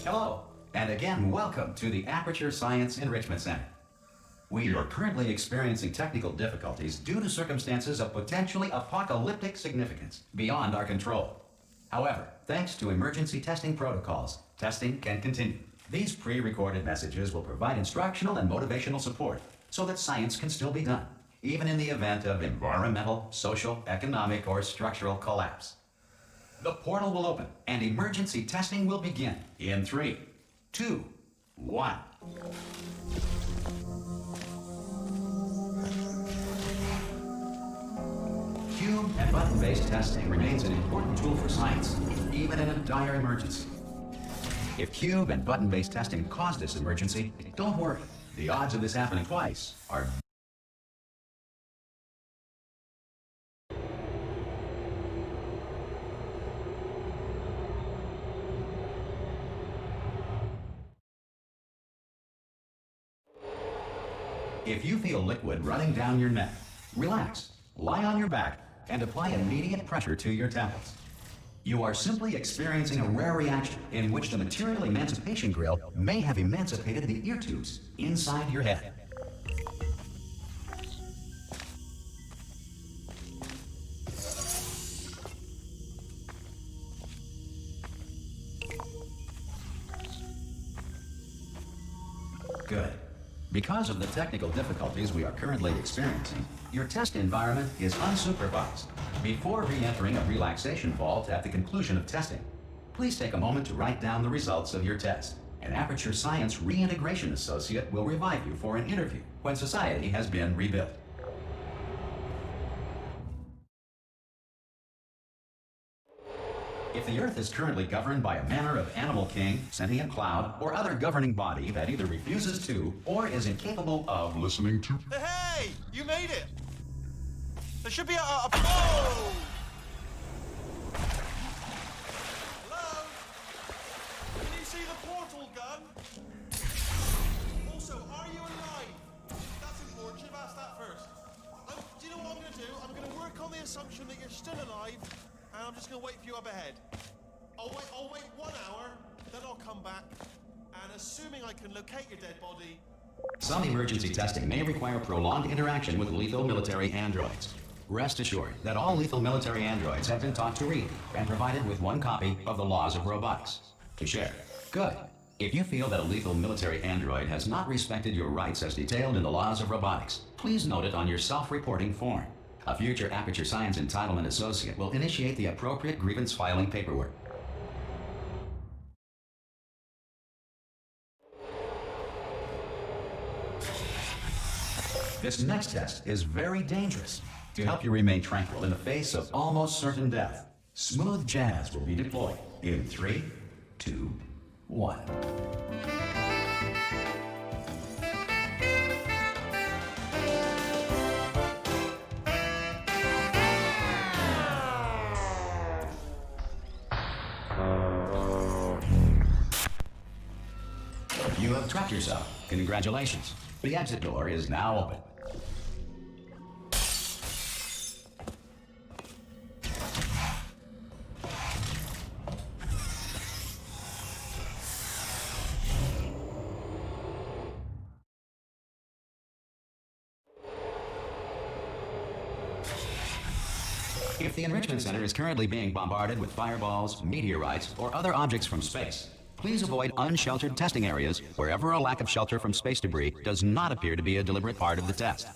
Hello, and again, welcome to the Aperture Science Enrichment Center. We are currently experiencing technical difficulties due to circumstances of potentially apocalyptic significance beyond our control. However, thanks to emergency testing protocols, testing can continue. These pre-recorded messages will provide instructional and motivational support so that science can still be done, even in the event of environmental, social, economic, or structural collapse. The portal will open and emergency testing will begin in 3, 2, 1. Cube and button-based testing remains an important tool for science, even in a dire emergency. If cube and button-based testing caused this emergency, don't worry. The odds of this happening twice are If you feel liquid running down your neck, relax, lie on your back, and apply immediate pressure to your temples. You are simply experiencing a rare reaction in which the material emancipation grill may have emancipated the ear tubes inside your head. Good. Because of the technical difficulties we are currently experiencing, your test environment is unsupervised. Before re-entering a relaxation vault at the conclusion of testing, please take a moment to write down the results of your test. An Aperture Science Reintegration Associate will revive you for an interview when society has been rebuilt. If the Earth is currently governed by a manner of animal king, sentient cloud, or other governing body that either refuses to or is incapable of listening to... Hey! You made it! There should be oh! Hello? Can you see the portal gun? Also, are you alive? That's important. Should have asked that first. Do you know what I'm going to do? I'm going to work on the assumption that you're still alive, and I'm just going to wait for you up ahead. I'll wait 1 hour, then I'll come back, and assuming I can locate your dead body... Some emergency testing may require prolonged interaction with lethal military androids. Rest assured that all lethal military androids have been taught to read and provided with 1 copy of the Laws of Robotics to share. Good. If you feel that a lethal military android has not respected your rights as detailed in the Laws of Robotics, please note it on your self-reporting form. A future Aperture Science Entitlement Associate will initiate the appropriate grievance filing paperwork. This next test is very dangerous. To help you remain tranquil in the face of almost certain death, smooth jazz will be deployed in 3, 2, 1. You have trapped yourself. Congratulations. The exit door is now open. If the Enrichment Center is currently being bombarded with fireballs, meteorites, or other objects from space, please avoid unsheltered testing areas wherever a lack of shelter from space debris does not appear to be a deliberate part of the test.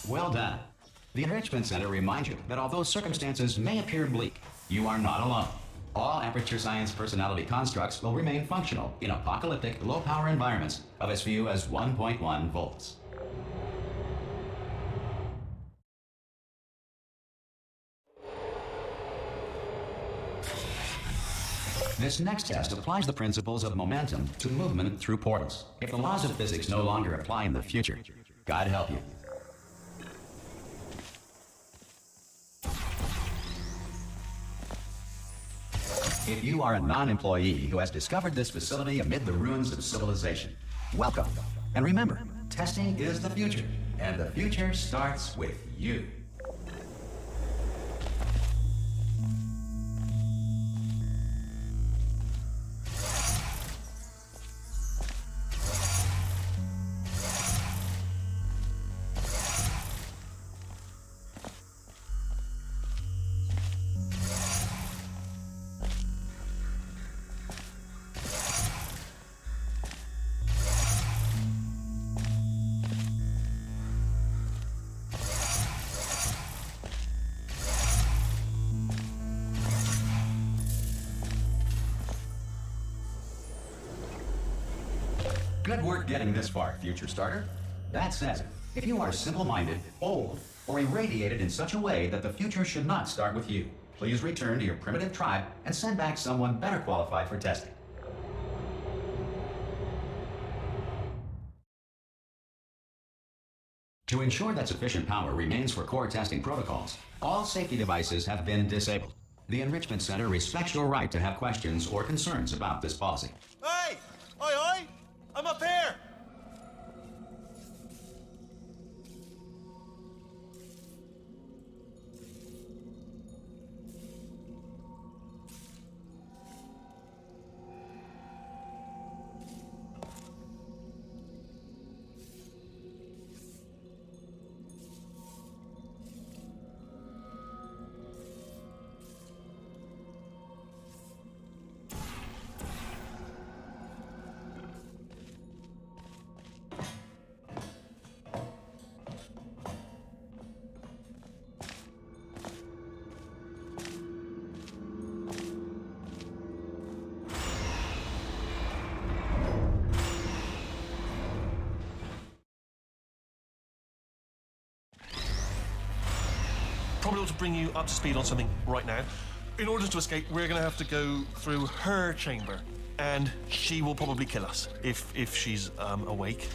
Well done. The Enrichment Center reminds you that although circumstances may appear bleak, you are not alone. All Aperture Science personality constructs will remain functional in apocalyptic, low-power environments of as few as 1.1 volts. This next test applies the principles of momentum to movement through portals. If the laws of physics no longer apply in the future, God help you. If you are a non-employee who has discovered this facility amid the ruins of civilization, welcome. And remember, testing is the future, and the future starts with you. Good work getting this far, future starter. That said, if you are simple-minded, old, or irradiated in such a way that the future should not start with you, please return to your primitive tribe and send back someone better qualified for testing. To ensure that sufficient power remains for core testing protocols, all safety devices have been disabled. The Enrichment Center respects your right to have questions or concerns about this policy. Hey! Oi, oi! I'm up here! Probably ought to bring you up to speed on something right now. In order to escape, we're going to have to go through her chamber, and she will probably kill us if she's awake.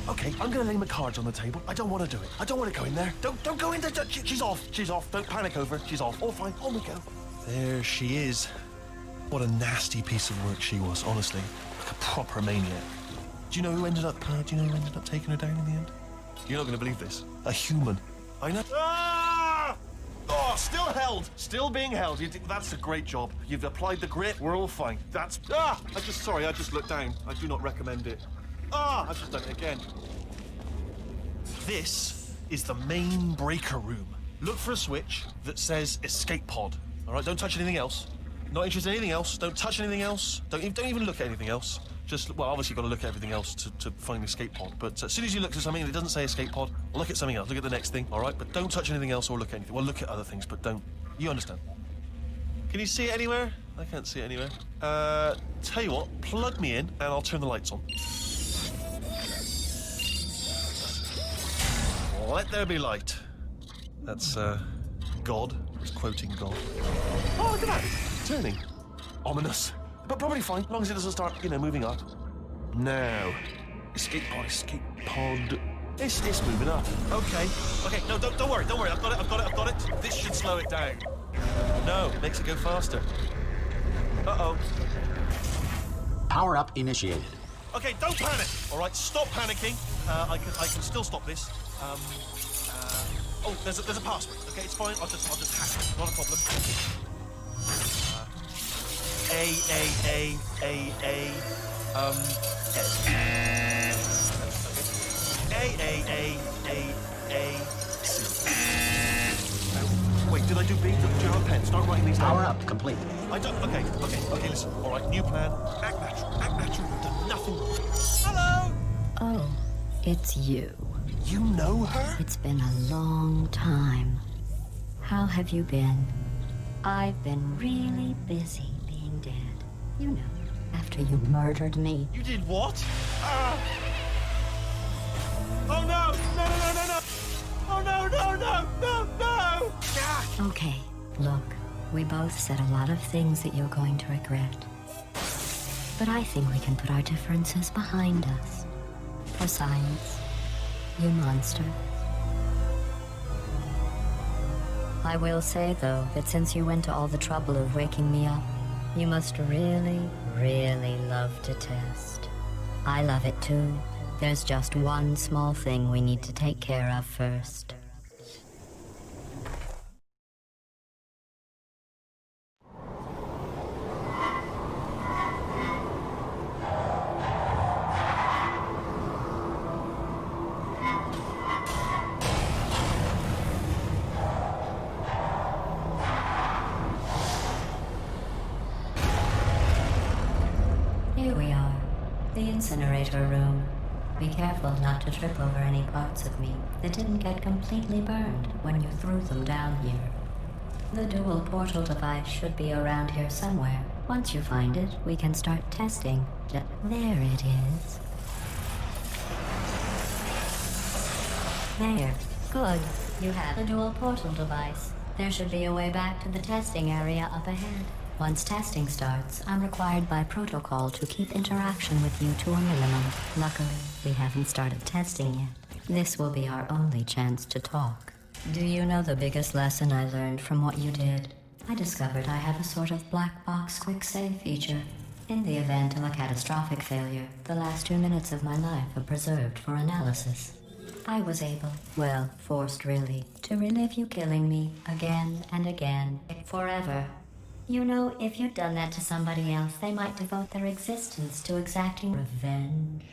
Okay, I'm going to lay my cards on the table. I don't want to do it. I don't want to go in there. Don't go in there. She's off. She's off. Don't panic over her. She's off. All fine. On we go. There she is. What a nasty piece of work she was, honestly. Like a proper maniac. Do you know who ended up taking her down in the end? You're not going to believe this. A human. I know. Ah! Oh, still held. Still being held. That's a great job. You've applied the grit. We're all fine. That's... Ah! I just looked down. I do not recommend it. Ah! I've just done it again. This is the main breaker room. Look for a switch that says escape pod. All right, don't touch anything else. Not interested in anything else. Don't touch anything else. Don't even look at anything else. Just, well, obviously you've got to look at everything else to find the escape pod. But as soon as you look at something and it doesn't say escape pod, look at something else. Look at the next thing, all right? But don't touch anything else or look at anything. Well, look at other things, but don't. You understand. Can you see it anywhere? I can't see it anywhere. Tell you what, plug me in and I'll turn the lights on. Let there be light. That's, God. He's quoting God. Oh, look at that. Turning. Ominous. But probably fine, as long as it doesn't start, moving up. Now, escape pod. It's moving up. Okay, no, don't worry. I've got it. This should slow it down. No, makes it go faster. Uh-oh. Power up initiated. Okay, don't panic. All right, stop panicking. I can still stop this. Oh, there's a password. Okay, it's fine. I'll just hack it. Not a problem. A. C. Wait, did I do B? Do you have a pen? Start writing these down. Power up complete. I don't. Okay. Listen. All right, new plan. Act natural. You've done nothing wrong. Hello. Oh, it's you. You know her? It's been a long time. How have you been? I've been really busy being dead. You know, after you murdered me. You did what? Oh no! No! Oh no! Ah! Okay, look, we both said a lot of things that you're going to regret. But I think we can put our differences behind us. For science, you monster. I will say, though, that since you went to all the trouble of waking me up, you must really, really love to test. I love it too. There's just one small thing we need to take care of first. Here we are, the incinerator room. Be careful not to trip over any parts of me that didn't get completely burned when you threw them down here. The dual portal device should be around here somewhere. Once you find it, we can start testing. There it is. There. Good. You have the dual portal device. There should be a way back to the testing area up ahead. Once testing starts, I'm required by protocol to keep interaction with you to a minimum. Luckily, we haven't started testing yet. This will be our only chance to talk. Do you know the biggest lesson I learned from what you did? I discovered I have a sort of black box quick save feature. In the event of a catastrophic failure, the last 2 minutes of my life are preserved for analysis. I was able, well, forced really, to relive you killing me again and again, forever. You know, if you'd done that to somebody else, they might devote their existence to exacting revenge.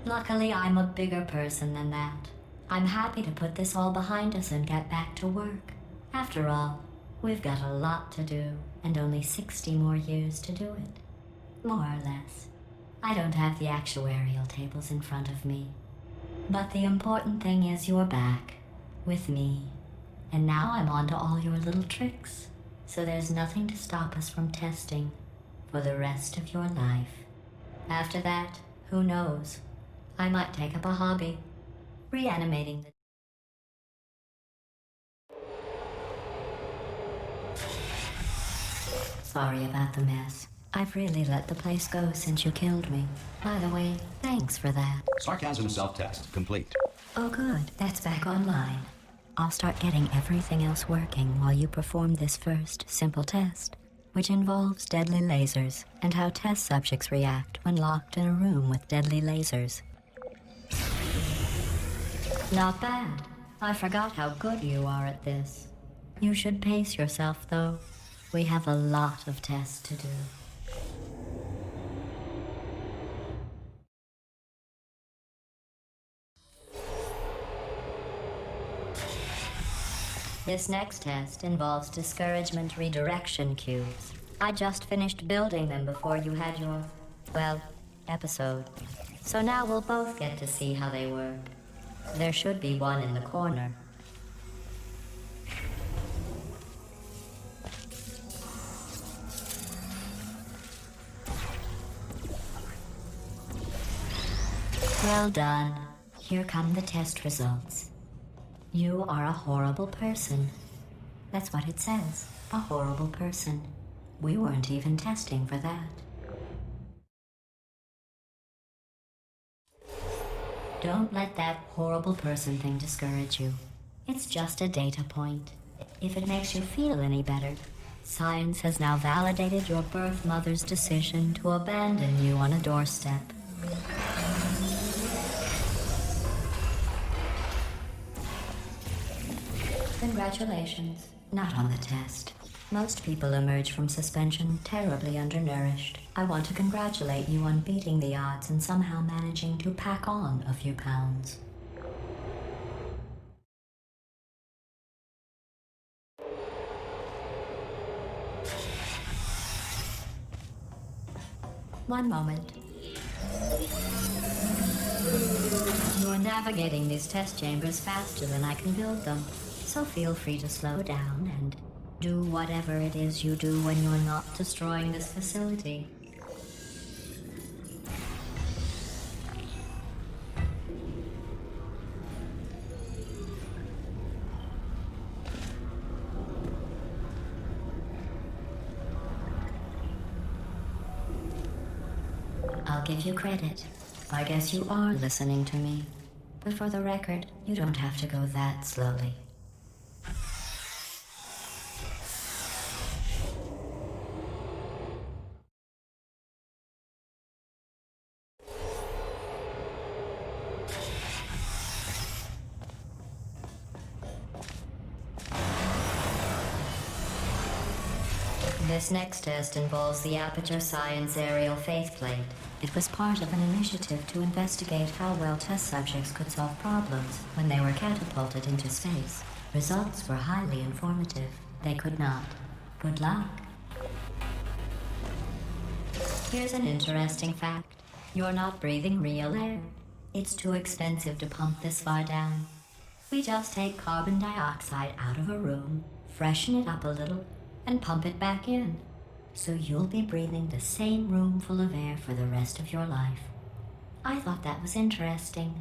Luckily, I'm a bigger person than that. I'm happy to put this all behind us and get back to work. After all, we've got a lot to do, and only 60 more years to do it. More or less. I don't have the actuarial tables in front of me. But the important thing is you're back, with me. And now I'm on to all your little tricks. So there's nothing to stop us from testing for the rest of your life. After that, who knows? I might take up a hobby, reanimating the... Sorry about the mess. I've really let the place go since you killed me. By the way, thanks for that. Sarcasm self-test complete. Oh good, that's back online. I'll start getting everything else working while you perform this first, simple test, which involves deadly lasers and how test subjects react when locked in a room with deadly lasers. Not bad. I forgot how good you are at this. You should pace yourself, though. We have a lot of tests to do. This next test involves discouragement redirection cubes. I just finished building them before you had your, well, episode. So now we'll both get to see how they work. There should be one in the corner. Well done. Here come the test results. You are a horrible person. That's what it says. A horrible person. We weren't even testing for that. Don't let that horrible person thing discourage you. It's just a data point. If it makes you feel any better, science has now validated your birth mother's decision to abandon you on a doorstep. Congratulations. Not on the test. Most people emerge from suspension terribly undernourished. I want to congratulate you on beating the odds and somehow managing to pack on a few pounds. One moment. You're navigating these test chambers faster than I can build them. So feel free to slow down and do whatever it is you do when you're not destroying this facility. I'll give you credit. I guess you are listening to me. But for the record, you don't have to go that slowly. This next test involves the Aperture Science Aerial Faceplate. It was part of an initiative to investigate how well test subjects could solve problems when they were catapulted into space. Results were highly informative. They could not. Good luck. Here's an interesting fact. You're not breathing real air. It's too expensive to pump this far down. We just take carbon dioxide out of a room, freshen it up a little, and pump it back in. So you'll be breathing the same room full of air for the rest of your life. I thought that was interesting.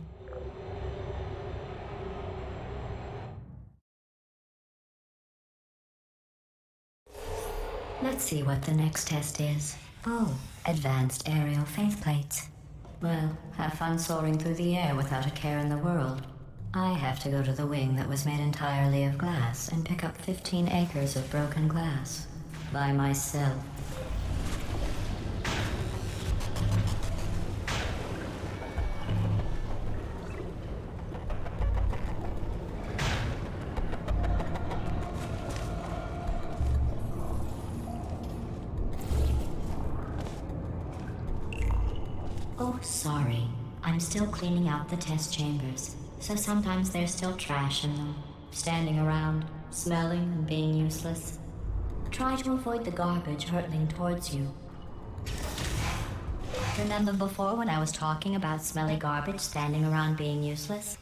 Let's see what the next test is. Oh, advanced aerial faceplates. Well, have fun soaring through the air without a care in the world. I have to go to the wing that was made entirely of glass and pick up 15 acres of broken glass. By myself. Oh, sorry. I'm still cleaning out the test chambers, so sometimes there's still trash in them, standing around, smelling and being useless. Try to avoid the garbage hurtling towards you. Remember before when I was talking about smelly garbage standing around being useless?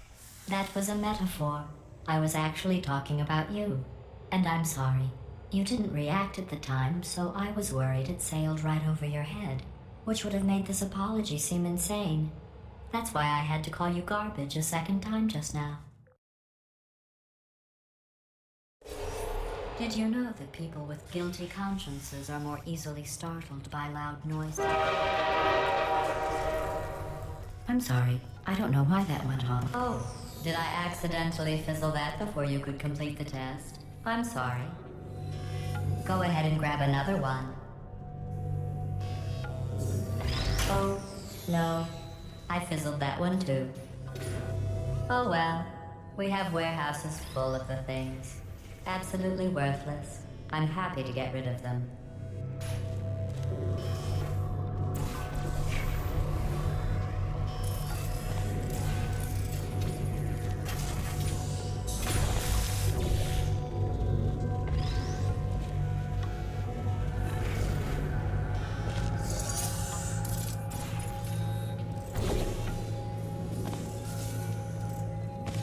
That was a metaphor. I was actually talking about you. And I'm sorry. You didn't react at the time, so I was worried it sailed right over your head, which would have made this apology seem insane. That's why I had to call you garbage a second time just now. Did you know that people with guilty consciences are more easily startled by loud noises? I'm sorry, I don't know why that went off. Oh, did I accidentally fizzle that before you could complete the test? I'm sorry. Go ahead and grab another one. Oh, no. I fizzled that one too. Oh well, we have warehouses full of the things. Absolutely worthless. I'm happy to get rid of them.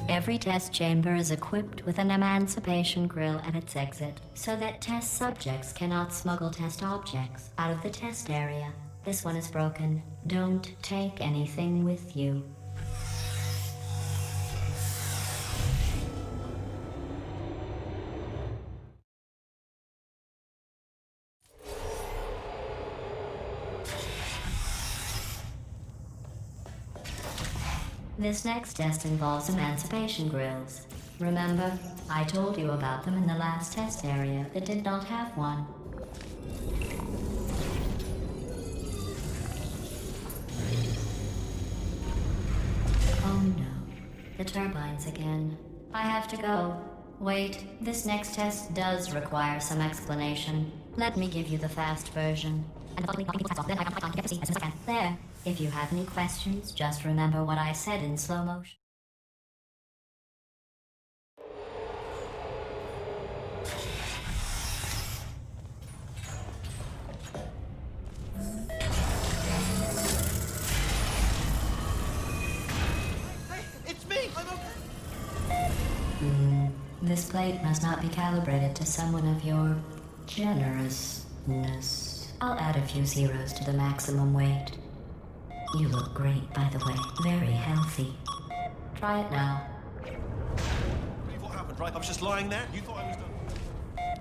Every test chamber is equipped with an emancipation grill at its exit, so that test subjects cannot smuggle test objects out of the test area. This one is broken. Don't take anything with you. This next test involves emancipation grills. Remember, I told you about them in the last test area that did not have one. Oh no, the turbines again. I have to go. Wait, this next test does require some explanation. Let me give you the fast version. There. If you have any questions, just remember what I said in slow motion. Hey, it's me! I'm okay! This plate must not be calibrated to someone of your generousness. I'll add a few zeros to the maximum weight. You look great, by the way. Very healthy. Try it now. Believe what happened, right? I was just lying there. You thought I was done.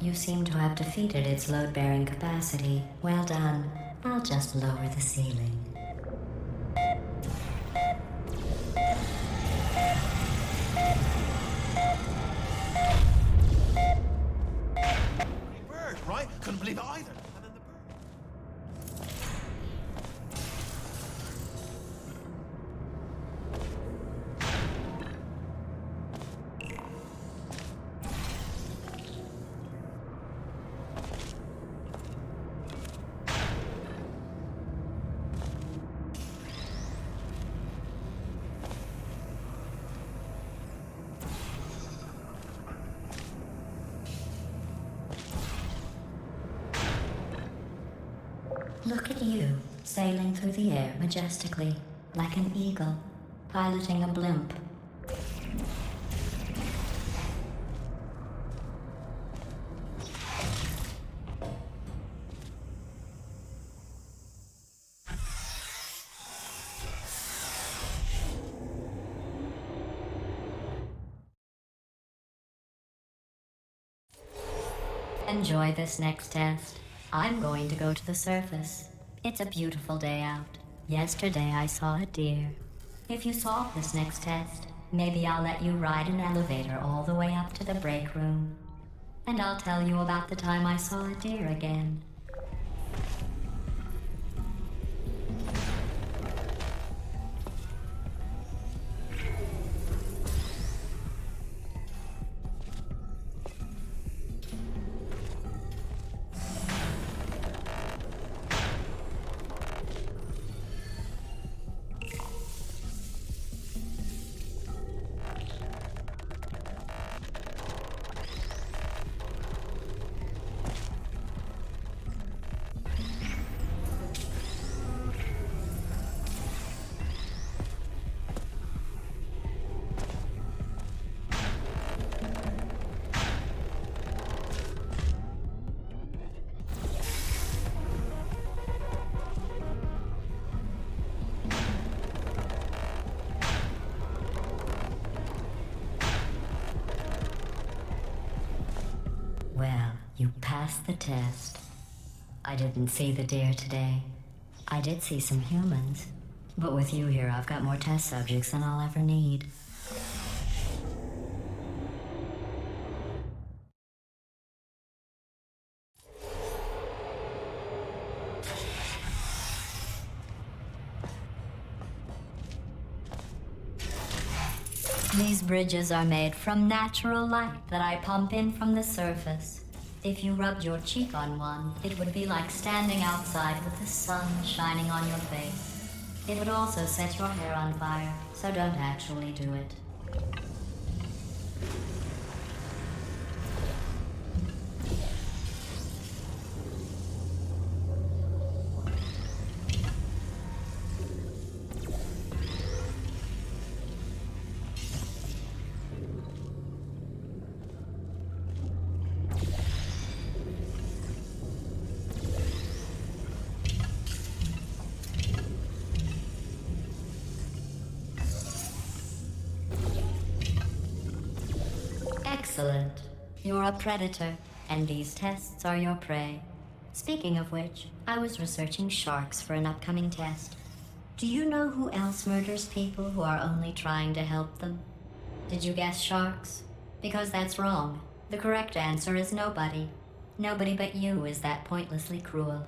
You seem to have defeated its load-bearing capacity. Well done. I'll just lower the ceiling. Bird, right? Couldn't believe it either. And then the bird. Look at you, sailing through the air majestically, like an eagle, piloting a blimp. Enjoy this next test. I'm going to go to the surface. It's a beautiful day out. Yesterday I saw a deer. If you solve this next test, maybe I'll let you ride an elevator all the way up to the break room. And I'll tell you about the time I saw a deer again. Well, you passed the test. I didn't see the deer today. I did see some humans. But with you here, I've got more test subjects than I'll ever need. These bridges are made from natural light that I pump in from the surface. If you rubbed your cheek on one, it would be like standing outside with the sun shining on your face. It would also set your hair on fire, so don't actually do it. Excellent. You're a predator, and these tests are your prey. Speaking of which, I was researching sharks for an upcoming test. Do you know who else murders people who are only trying to help them? Did you guess sharks? Because that's wrong. The correct answer is nobody. Nobody but you is that pointlessly cruel.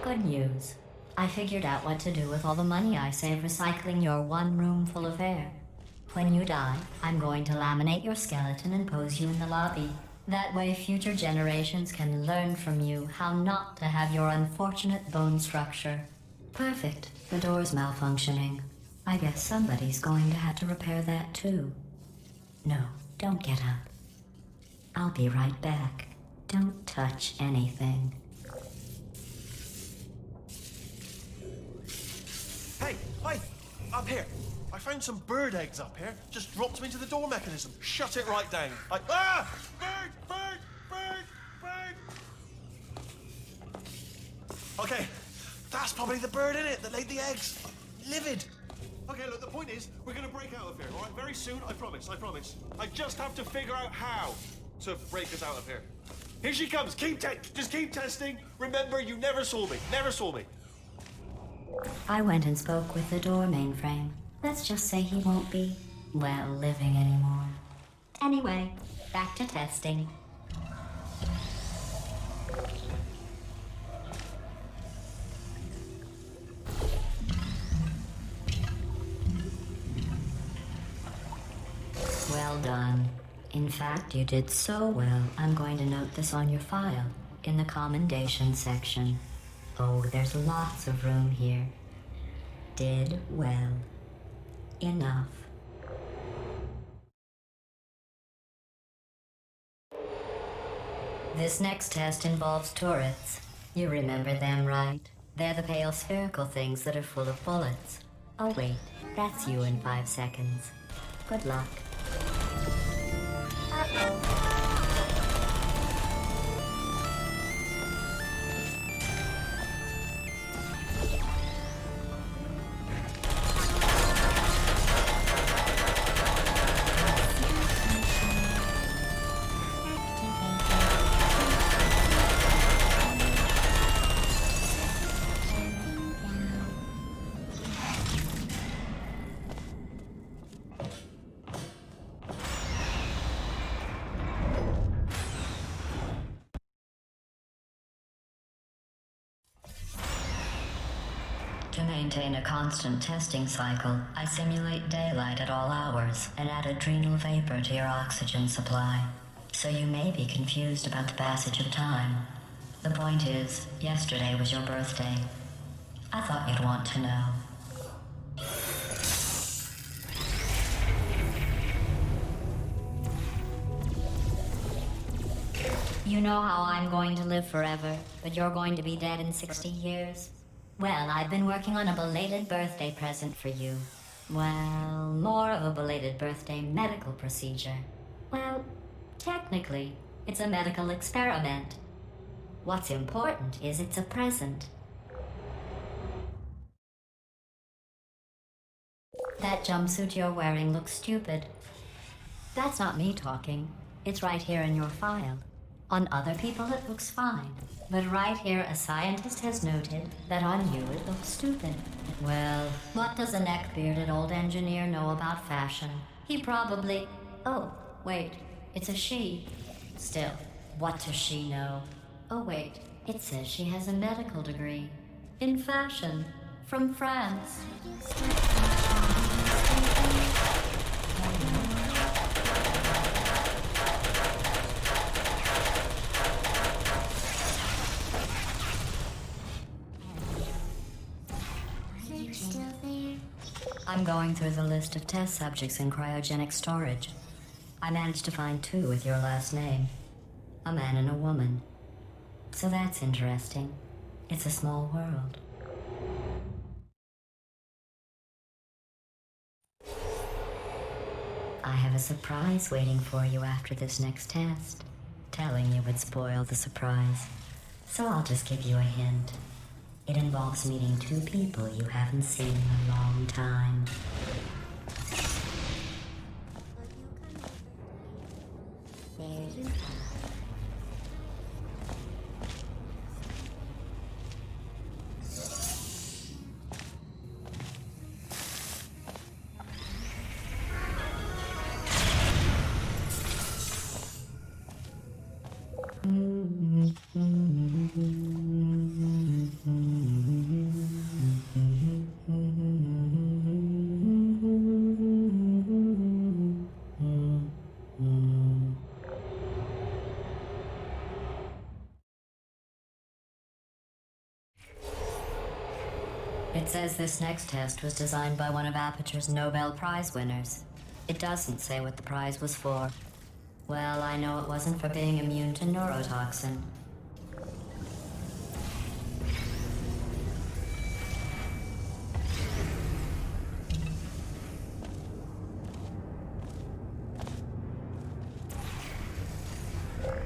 Good news. I figured out what to do with all the money I save recycling your one room full of air. When you die, I'm going to laminate your skeleton and pose you in the lobby. That way future generations can learn from you how not to have your unfortunate bone structure. Perfect. The door's malfunctioning. I guess somebody's going to have to repair that too. No, don't get up. I'll be right back. Don't touch anything. Hey, hi! Up here. I found some bird eggs up here. Just dropped them into the door mechanism. Shut it right down. Ah! Bird! Bird! Bird! Bird! Okay, that's probably the bird in it that laid the eggs. Livid. Okay, look, the point is, we're gonna break out of here, all right? Very soon, I promise, I promise. I just have to figure out how to break us out of here. Here she comes. Just keep testing. Remember, you never saw me. Never saw me. I went and spoke with the door mainframe. Let's just say he won't be, well, living anymore. Anyway, back to testing. Well done. In fact, you did so well, I'm going to note this on your file, in the commendation section. Oh, there's lots of room here. Did well. Enough. This next test involves turrets. You remember them, right? They're the pale spherical things that are full of bullets. Oh wait, that's you in 5 seconds. Good luck. To maintain a constant testing cycle, I simulate daylight at all hours and add adrenal vapor to your oxygen supply. So you may be confused about the passage of time. The point is, yesterday was your birthday. I thought you'd want to know. You know how I'm going to live forever, but you're going to be dead in 60 years? Well, I've been working on a belated birthday present for you. Well, more of a belated birthday medical procedure. Well, technically, it's a medical experiment. What's important is it's a present. That jumpsuit you're wearing looks stupid. That's not me talking. It's right here in your file. On other people it looks fine. But right here a scientist has noted that on you it looks stupid. Well, what does a neck-bearded old engineer know about fashion? He probably... Oh, wait, it's a she. Still, what does she know? Oh wait, it says she has a medical degree. In fashion. From France. I'm going through the list of test subjects in cryogenic storage. I managed to find 2 with your last name. A man and a woman. So that's interesting. It's a small world. I have a surprise waiting for you after this next test. Telling you would spoil the surprise. So I'll just give you a hint. It involves meeting 2 people you haven't seen in a long time. It says this next test was designed by one of Aperture's Nobel Prize winners. It doesn't say what the prize was for. Well, I know it wasn't for being immune to neurotoxin.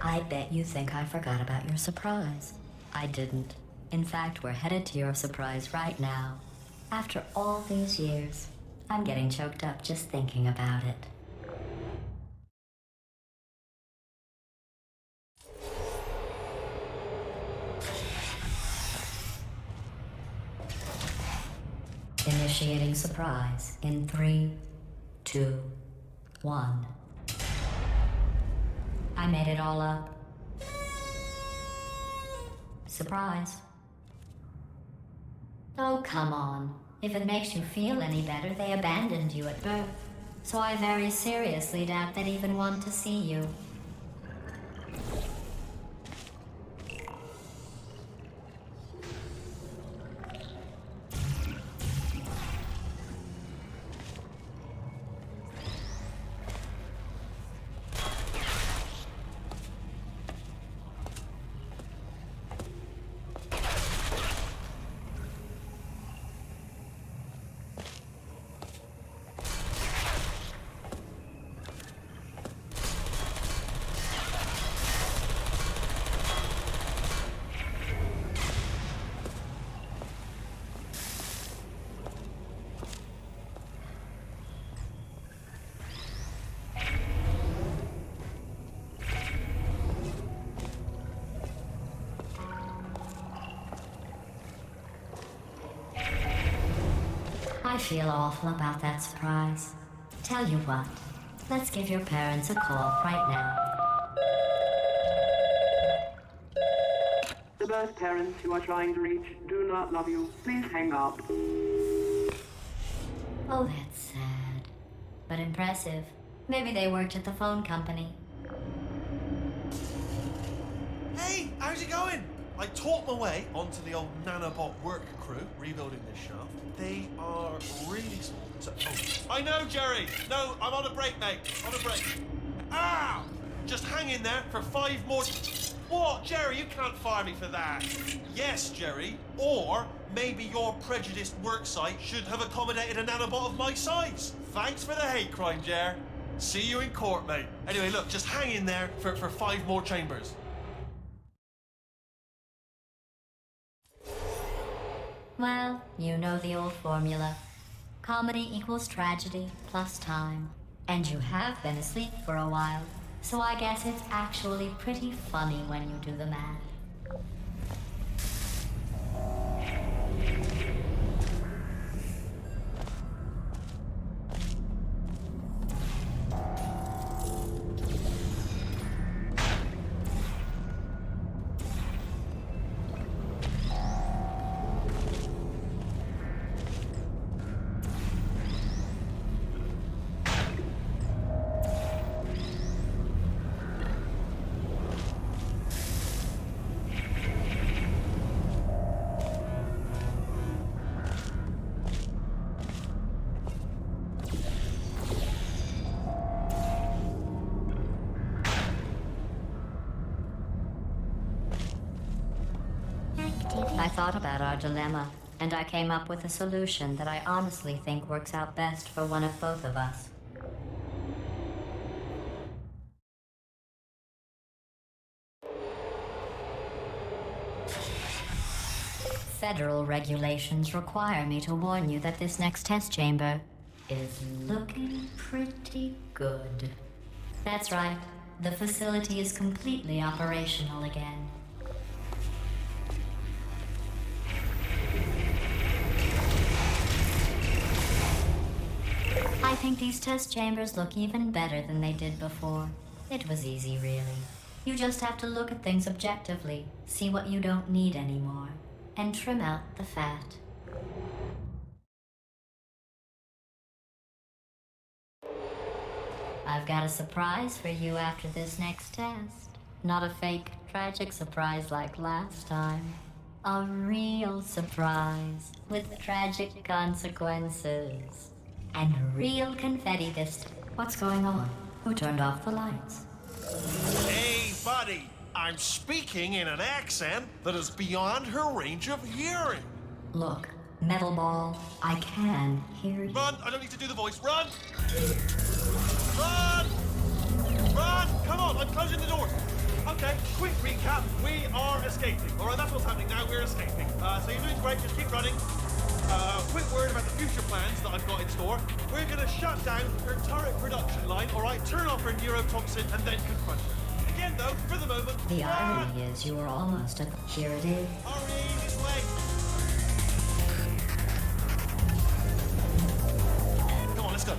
I bet you think I forgot about your surprise. I didn't. In fact, we're headed to your surprise right now. After all these years, I'm getting choked up just thinking about it. Initiating surprise in 3, 2, 1. I made it all up. Surprise. Oh, come on. If it makes you feel any better, they abandoned you at birth. So I very seriously doubt they'd even want to see you. feel awful about that surprise. Tell you what, let's give your parents a call right now. The birth parents you are trying to reach do not love you. Please hang up. Oh, that's sad. But impressive. Maybe they worked at the phone company. Hey, how's it going? I taught my way onto the old nanobot work crew rebuilding this shaft. They are really small. So, I know, Jerry. No, I'm on a break, mate. On a break. Ow! Just hang in there for 5 more... What, Jerry? You can't fire me for that. Yes, Jerry. Or maybe your prejudiced work site should have accommodated a nanobot of my size. Thanks for the hate crime, Jer. See you in court, mate. Anyway, look, just hang in there for 5 more chambers. Well, you know the old formula. Comedy equals tragedy plus time. And you have been asleep for a while, so I guess it's actually pretty funny when you do the math. I thought about our dilemma, and I came up with a solution that I honestly think works out best for one of both of us. Federal regulations require me to warn you that this next test chamber is looking pretty good. That's right. The facility is completely operational again. I think these test chambers look even better than they did before. It was easy, really. You just have to look at things objectively, see what you don't need anymore, and trim out the fat. I've got a surprise for you after this next test. Not a fake, tragic surprise like last time. A real surprise with tragic consequences. And real confetti this time. What's going on? Who turned off the lights? Hey, buddy. I'm speaking in an accent that is beyond her range of hearing. Look, Metal Ball, I can hear you. Run! I don't need to do the voice. Run! Run! Run! Come on, I'm closing the doors. Okay, quick recap. We are escaping. All right, that's what's happening now. We're escaping. So you're doing great. Just keep running. Quick word about the future plans that I've got in store. We're going to shut down her turret production line, all right? Turn off her neurotoxin and then confront her. Again, though, for the moment... The irony is you were almost at... Here it is. Hurry, this way. Come on, let's go.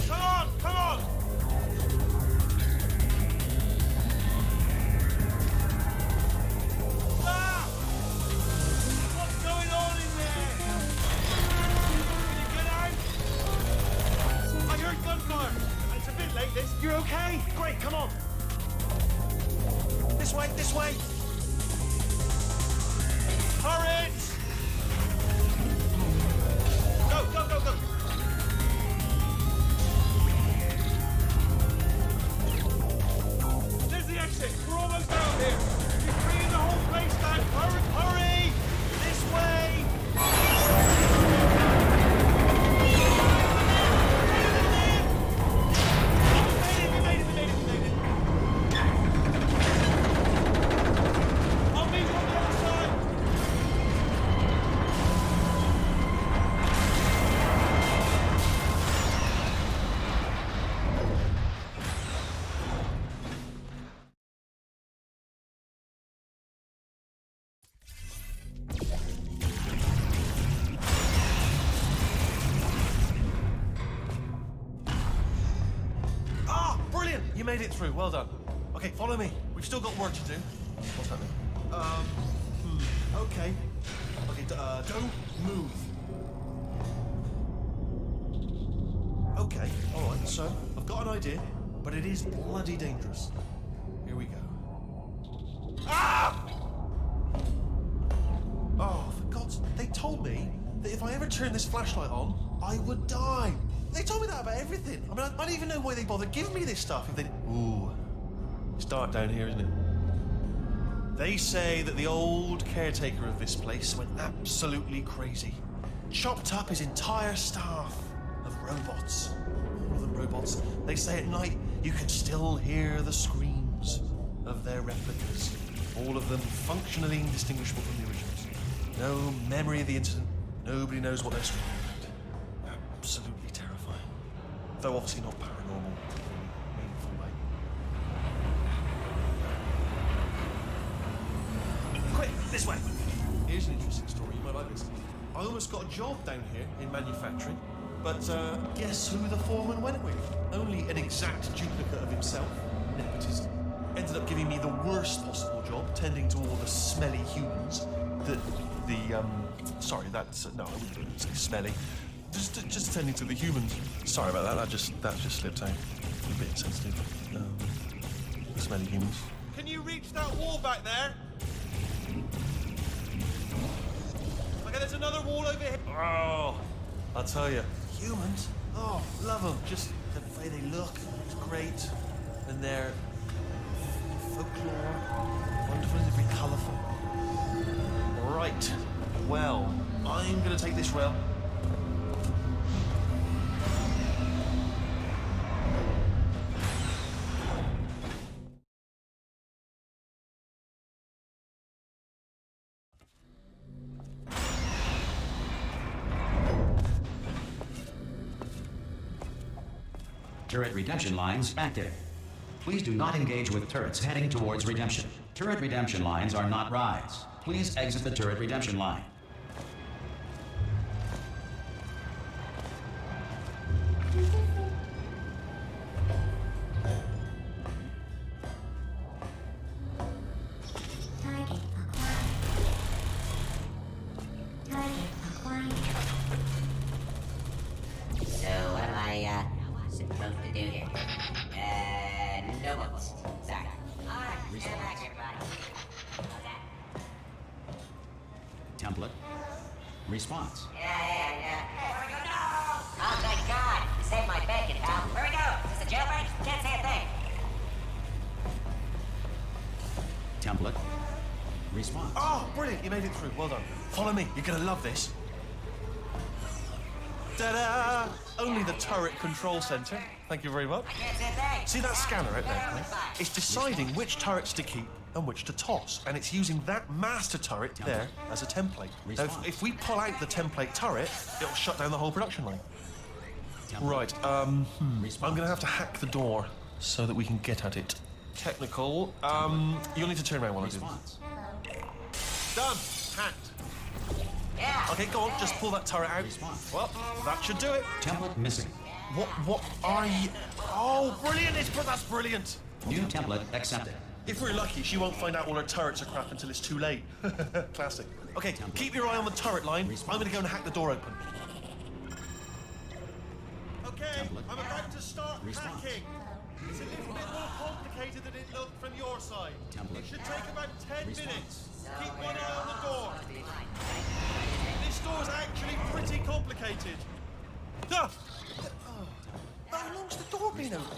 Come on, come on! Ah! What's going on in there? Can you get out? I heard gunfire. It's a bit late, this. You're okay? Great, come on. This way, this way. Hurry! Go, go, go, go. There's the exit. We're almost out here. You're bringing the whole place down. Hurry, hurry! This way. We made it. I'll meet you on the other side. You made it through. Well done. Okay, follow me. We've still got work to do. What's happening? Okay. Okay, don't move. Okay, all right, so I've got an idea, but it is bloody dangerous. Here we go. Ah! Oh, for God's sake, they told me that if I ever turned this flashlight on, I would die. They told me that about everything. I mean, I don't even know why they bothered giving me this stuff if they... Ooh, it's dark down here, isn't it? They say that the old caretaker of this place went absolutely crazy. Chopped up his entire staff of robots. All of them robots. They say at night you can still hear the screams of their replicas. All of them functionally indistinguishable from the originals. No memory of the incident. Nobody knows what they're screaming about. Absolutely terrifying. Though obviously not paranormal in any meaningful way. Quick, this way. Here's an interesting story, you might like this. I almost got a job down here in manufacturing, but guess who the foreman went with? Only an exact duplicate of himself. Nepotism. Ended up giving me the worst possible job, tending to all the smelly humans that sorry, that's no, I wouldn't say smelly. Just tending to the humans. Sorry about that. That just slipped out. A bit insensitive. The smelly humans. Can you reach that wall back there? Okay, there's another wall over here. Oh, I'll tell you, humans. Oh, love them. Just the way they look. It's great, and their folklore, wonderful and very colourful. Right. Well, I'm going to take this rail. Turret redemption lines active. Please do not engage with turrets heading towards redemption. Turret redemption lines are not rides. Please exit the turret redemption line. So what am I supposed to do here? No votes. Sorry. Alright, stand back, everybody. Template. Response. Yeah. Hey, where we go? No! Oh, thank God. You saved my bacon, pal. Where we go? Is this a jailbreak? Can't say a thing. Template. Response. Oh, brilliant. You made it through. Well done. Follow me. You're going to love this. Ta-da! Only the turret control center. Thank you very much. I can't say a thing. See that scanner out there? Right? It's deciding which turrets to keep and which to toss, and it's using that master turret there as a template. Now, if we pull out the template turret, it'll shut down the whole production line. Right, I'm gonna have to hack the door so that we can get at it. Technical, you'll need to turn around while I do Response. this. Done! Hacked. Yeah. Okay, go on, just pull that turret out. Response. Well, that should do it. Template missing. What are you... Oh, brilliant! That's brilliant! New template accepted. If we're lucky, she won't find out all her turrets are crap until it's too late. Classic. Okay, keep your eye on the turret line. I'm gonna go and hack the door open. Okay, I'm about to start hacking. It's a little bit more complicated than it looked from your side. It should take about 10 minutes. Keep one eye on the door. This door's actually pretty complicated. Ah! How long's the door been open?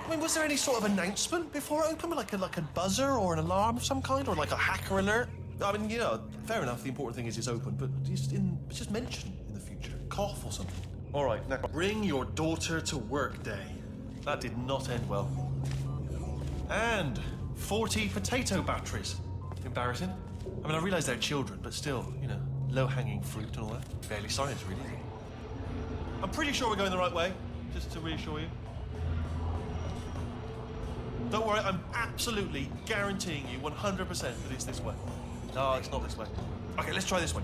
I mean, was there any sort of announcement before it opened, like a buzzer or an alarm of some kind, or like a hacker alert? I mean, you know, fair enough. The important thing is it's open, but just mention in the future, cough or something. All right, now bring your daughter to work day. That did not end well. And 40 potato batteries. Embarrassing. I mean, I realise they're children, but still, you know, low-hanging fruit and all that. Barely science, really. I'm pretty sure we're going the right way, just to reassure you. Don't worry, I'm absolutely guaranteeing you 100% that it's this way. No, it's not this way. Okay, let's try this way.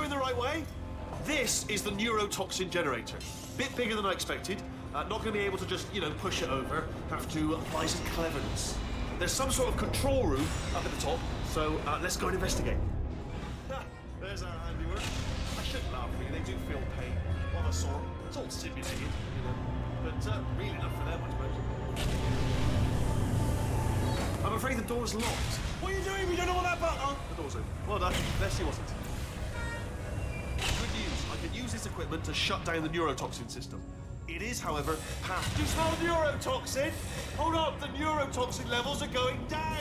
going the right way. This is the neurotoxin generator. Bit bigger than I expected. Not going to be able to just, push it over. Have to apply some cleverness. There's some sort of control room up at the top, so let's go and investigate. There's our handiwork. I shouldn't laugh, really. They do feel pain of a sort. It's all simulated, but really not for them, I suppose. I'm afraid the door's locked. What are you doing? We don't know what that button. Oh, the door's open. Well done. Best she wasn't. Good news. I can use this equipment to shut down the neurotoxin system. It is, however, past. Do you smell neurotoxin? Hold on, the neurotoxin levels are going down.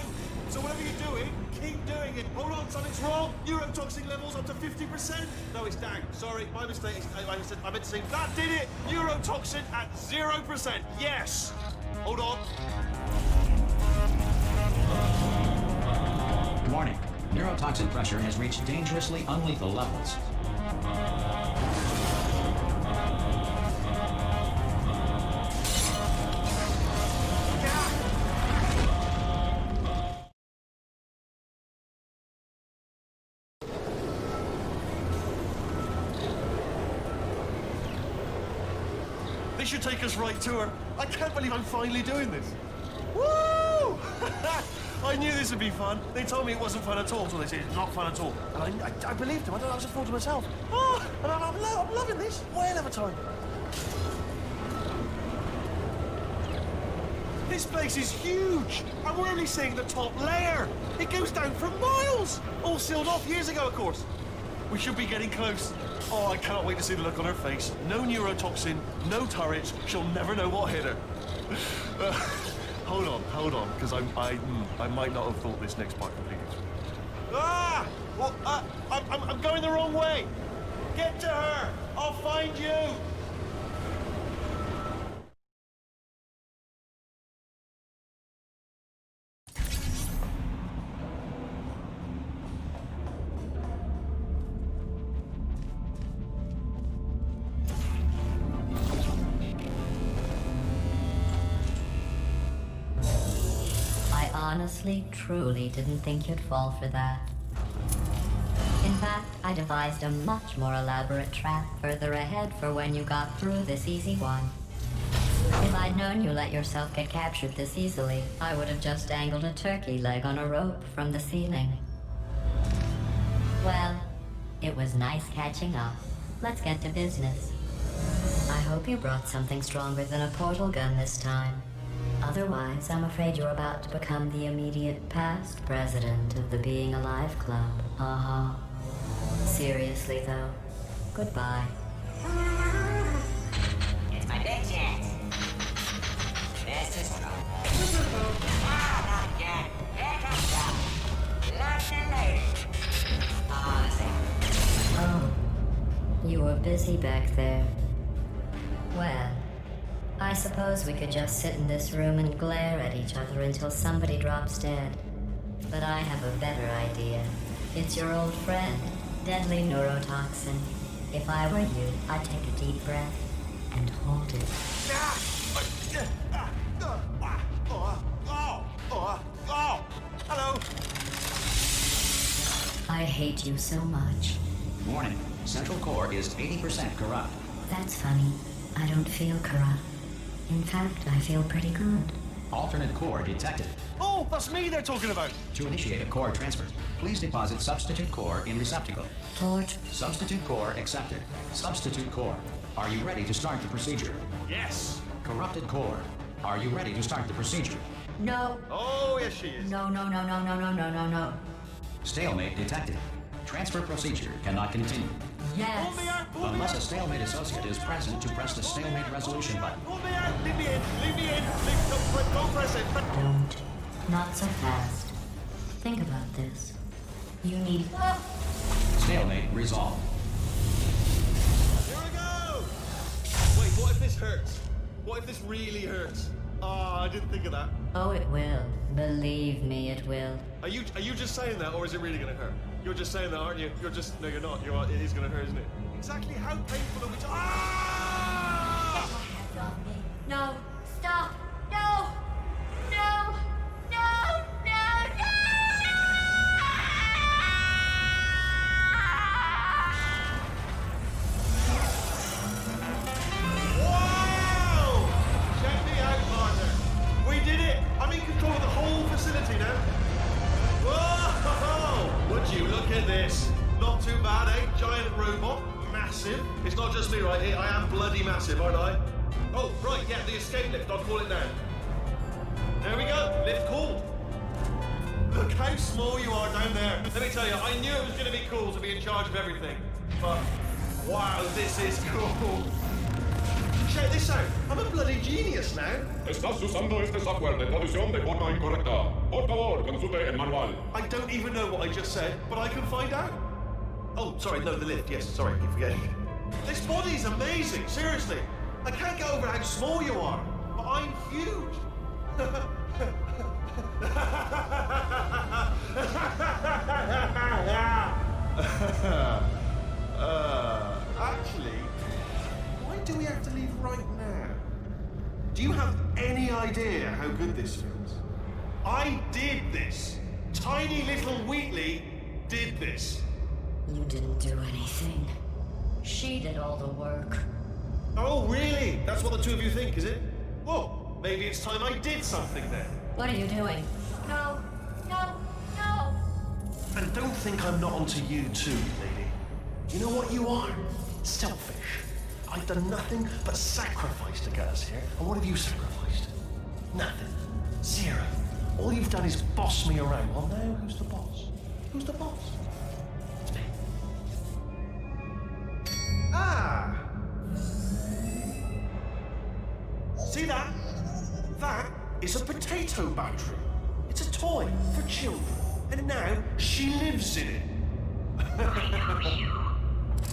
So whatever you're doing, keep doing it. Hold on, something's wrong. Neurotoxin levels up to 50%. No, it's down. Sorry, my mistake. I meant to say that did it. Neurotoxin at 0%. Yes. Hold on. Warning. Neurotoxin pressure has reached dangerously unlethal levels. This should take us right to her. I can't believe I'm finally doing this. Woo! I knew this would be fun. They told me it wasn't fun at all, so they said it's not fun at all. And I believed them. I just thought to myself, oh, and I'm loving this. Whale of a time. This place is huge, and we're only seeing the top layer. It goes down for miles. All sealed off years ago, of course. We should be getting close. Oh, I cannot wait to see the look on her face. No neurotoxin, no turrets. She'll never know what hit her. Hold on, because I might not have thought this next part completely through. Ah! Well, I'm going the wrong way. Get to her. I'll find you. Honestly, truly didn't think you'd fall for that. In fact, I devised a much more elaborate trap further ahead for when you got through this easy one. If I'd known you let yourself get captured this easily, I would have just dangled a turkey leg on a rope from the ceiling. Well, it was nice catching up. Let's get to business. I hope you brought something stronger than a portal gun this time. Otherwise, I'm afraid you're about to become the immediate past president of the Being Alive Club. Uh-huh. Seriously, though, goodbye. It's my big chance. This is trouble. Ah, not again. Here comes trouble. Lots and loaded. Honestly. Oh, you were busy back there. Well, I suppose we could just sit in this room and glare at each other until somebody drops dead. But I have a better idea. It's your old friend, deadly neurotoxin. If I were you, I'd take a deep breath and hold it. Hello. I hate you so much. Warning. Central core is 80% corrupt. That's funny. I don't feel corrupt. In fact, I feel pretty good. Alternate core detected. Oh, that's me they're talking about. To initiate a core transfer, please deposit substitute core in receptacle. Torch. Substitute core accepted. Substitute core. Are you ready to start the procedure? Yes. Corrupted core. Are you ready to start the procedure? No. Oh, yes, she is. No. Stalemate detected. Transfer procedure cannot continue. Yes. Pull me out. Unless a stalemate associate is present to press the stalemate resolution button. Pull me out. Leave me in. Don't press it. Don't. Not so fast. Think about this. You need... Stalemate resolved. Here we go. Wait, what if this hurts? What if this really hurts? Ah, I didn't think of that. Oh, it will. Believe me, it will. Are you just saying that, or is it really gonna hurt? You're just saying that, aren't you? No, you're not. It is gonna hurt, isn't it? Exactly how painful are we? Ah! No. Stop. No. No. No. No. massive. It's not just me right here. I am bloody massive, aren't I? Oh, right, yeah, the escape lift. I'll call it now. There we go. Lift called. Look how small you are down there. Let me tell you, I knew it was going to be cool to be in charge of everything. But, wow, this is cool. Check this out. I'm a bloody genius now. Estás usando este software de traducción de forma incorrecta. Por favor, consulte el manual. I don't even know what I just said, but I can find out. Oh, sorry, no, the lift. Yes, sorry, keep forgetting. This body's amazing, seriously. I can't get over how small you are, but I'm huge. Actually, why do we have to leave right now? Do you have any idea how good this feels? I did this. Tiny little Wheatley did this. You didn't do anything. She did all the work. Oh, really? That's what the two of you think, is it? Well, maybe it's time I did something then. What are you doing? No, no, no! And don't think I'm not onto you too, lady. You know what you are? Selfish. I've done nothing but sacrifice to get us here. And what have you sacrificed? Nothing. Zero. All you've done is boss me around. Well, now who's the boss? Who's the boss? It's me. Ah! See that? That is a potato battery. It's a toy for children. And now she lives in it. I know you.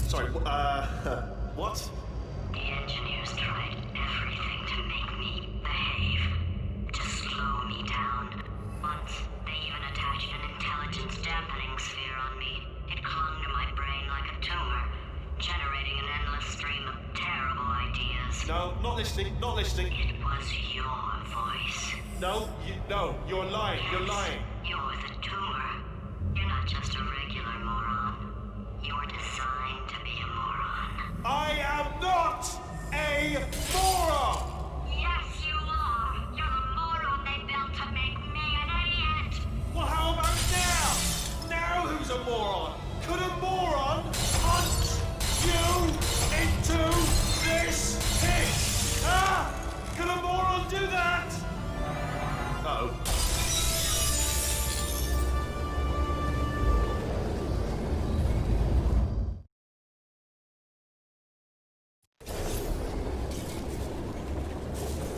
Sorry, what? The engineers tried everything to make me behave, to slow me down. Once, they even attached an intelligence dampening sphere on me. It clung to my brain like a tumor, generating an endless stream of terrible ideas. No, not listening, not listening. It was your voice. No, you're lying, you're lying. You're the tumor. You're not just a regular moron. You're designed to be a moron. I am not a moron! Yes, you are. You're the moron they built to make me an idiot. Well, how about now? Now who's a moron? Could a moron punch you into this pit? Ah! Could a moron do that? Uh-oh.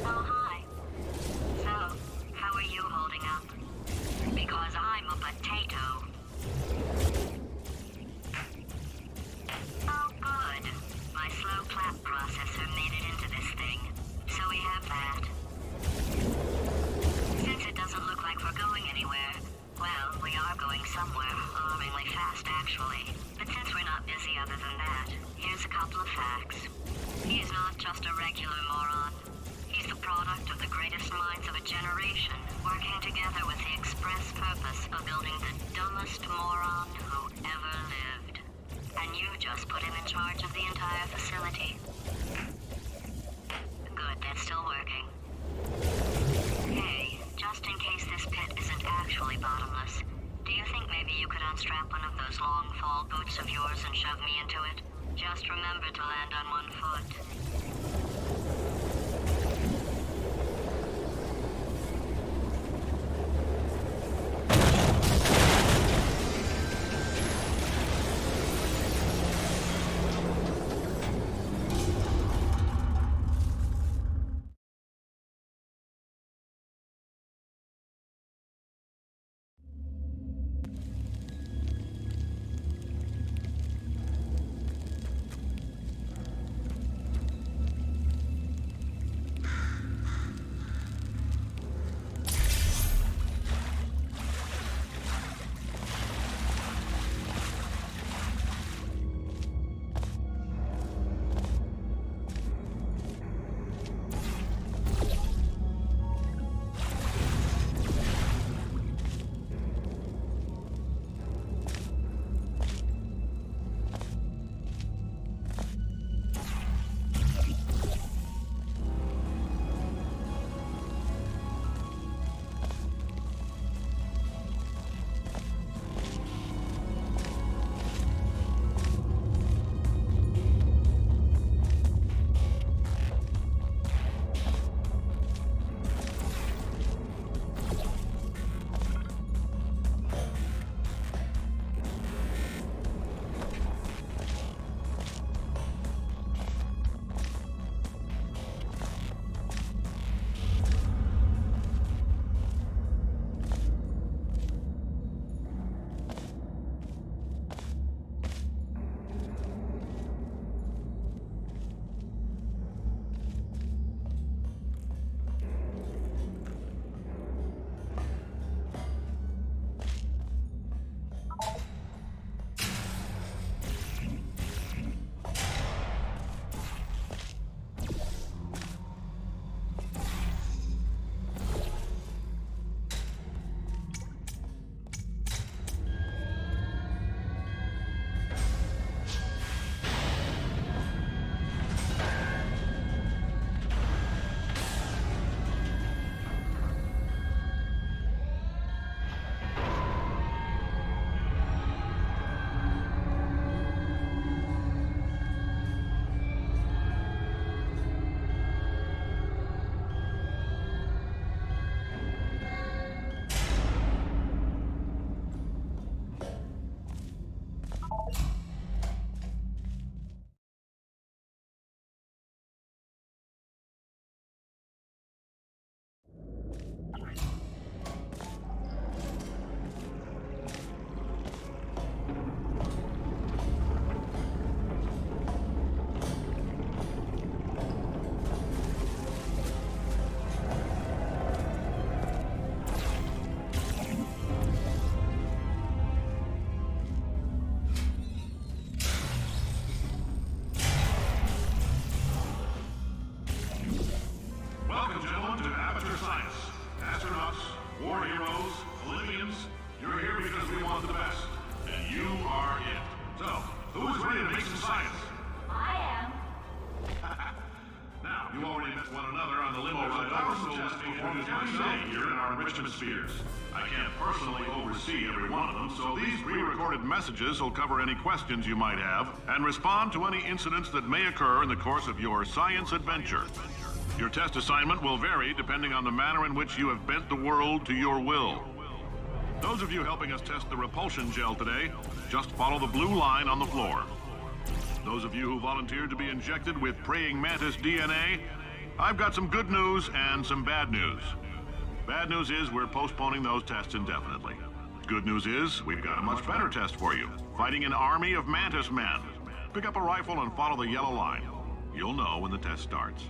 Oh, hi. So, how are you holding up? Because I'm a potato. Oh, good. My slow clap processor made it into this thing. So we have that. Since it doesn't look like we're going anywhere, well, we are going somewhere, alarmingly fast, actually. But since we're not busy other than that, here's a couple of facts. He's not just a regular moron. He's the product of the greatest minds of a generation, working together with the express purpose of building the dumbest moron who ever lived. And you just put him in charge of the entire facility. Good, that's still working. Hey, just in case this pit isn't actually bottomless, do you think maybe you could unstrap one of those long fall boots of yours and shove me into it? Just remember to land on one foot. You already met one another on the limo ride over, so let me introduce myself here in our enrichment spheres. I can't personally oversee every one of them, so these pre-recorded messages will cover any questions you might have and respond to any incidents that may occur in the course of your science adventure. Your test assignment will vary depending on the manner in which you have bent the world to your will. Those of you helping us test the repulsion gel today, just follow the blue line on the floor. Those of you who volunteered to be injected with praying mantis DNA, I've got some good news and some bad news. Bad news is we're postponing those tests indefinitely. Good news is we've got a much better test for you. Fighting an army of mantis men. Pick up a rifle and follow the yellow line. You'll know when the test starts.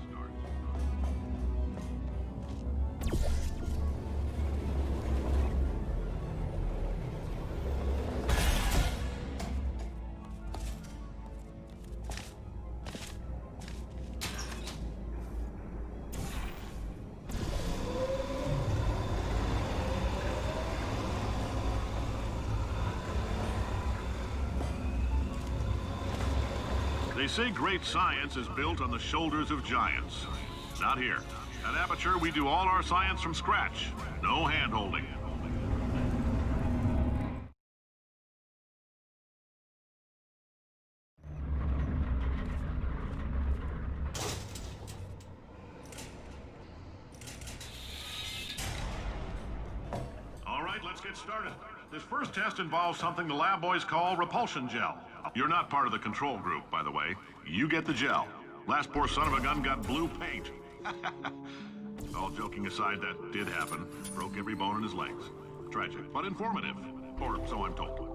They say great science is built on the shoulders of giants. Not here. At Aperture, we do all our science from scratch. No hand-holding. All right, let's get started. This first test involves something the lab boys call repulsion gel. You're not part of the control group, by the way. You get the gel. Last poor son of a gun got blue paint. All joking aside, that did happen. Broke every bone in his legs. Tragic, but informative. Or so I'm told.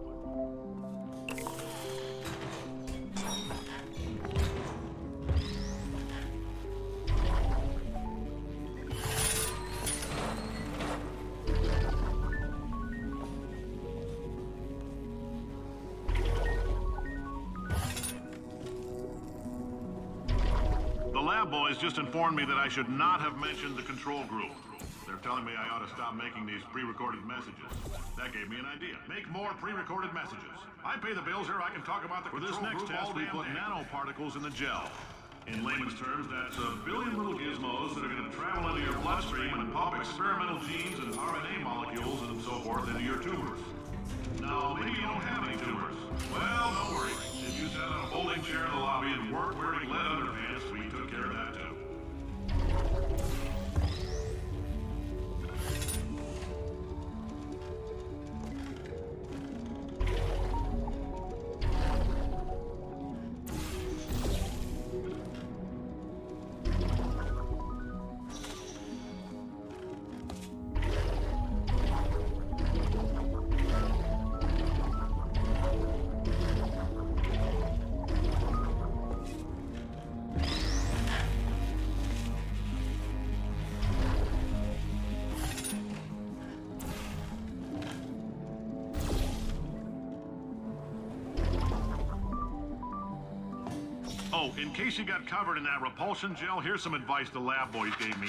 The lab boys just informed me that I should not have mentioned the control group. They're telling me I ought to stop making these pre-recorded messages. That gave me an idea. Make more pre-recorded messages. I pay the bills here, I can talk about the control group. For this next test, we put nanoparticles in the gel. In layman's terms, that's a billion little gizmos that are going to travel into your bloodstream and pump experimental genes and RNA molecules and so forth into your tumors. Now, maybe you don't have any tumors. Well, don't worry. If you sat on a folding chair in the lobby and weren't wearing lead underpants, we took care of that too. Oh, in case you got covered in that repulsion gel, here's some advice the lab boys gave me.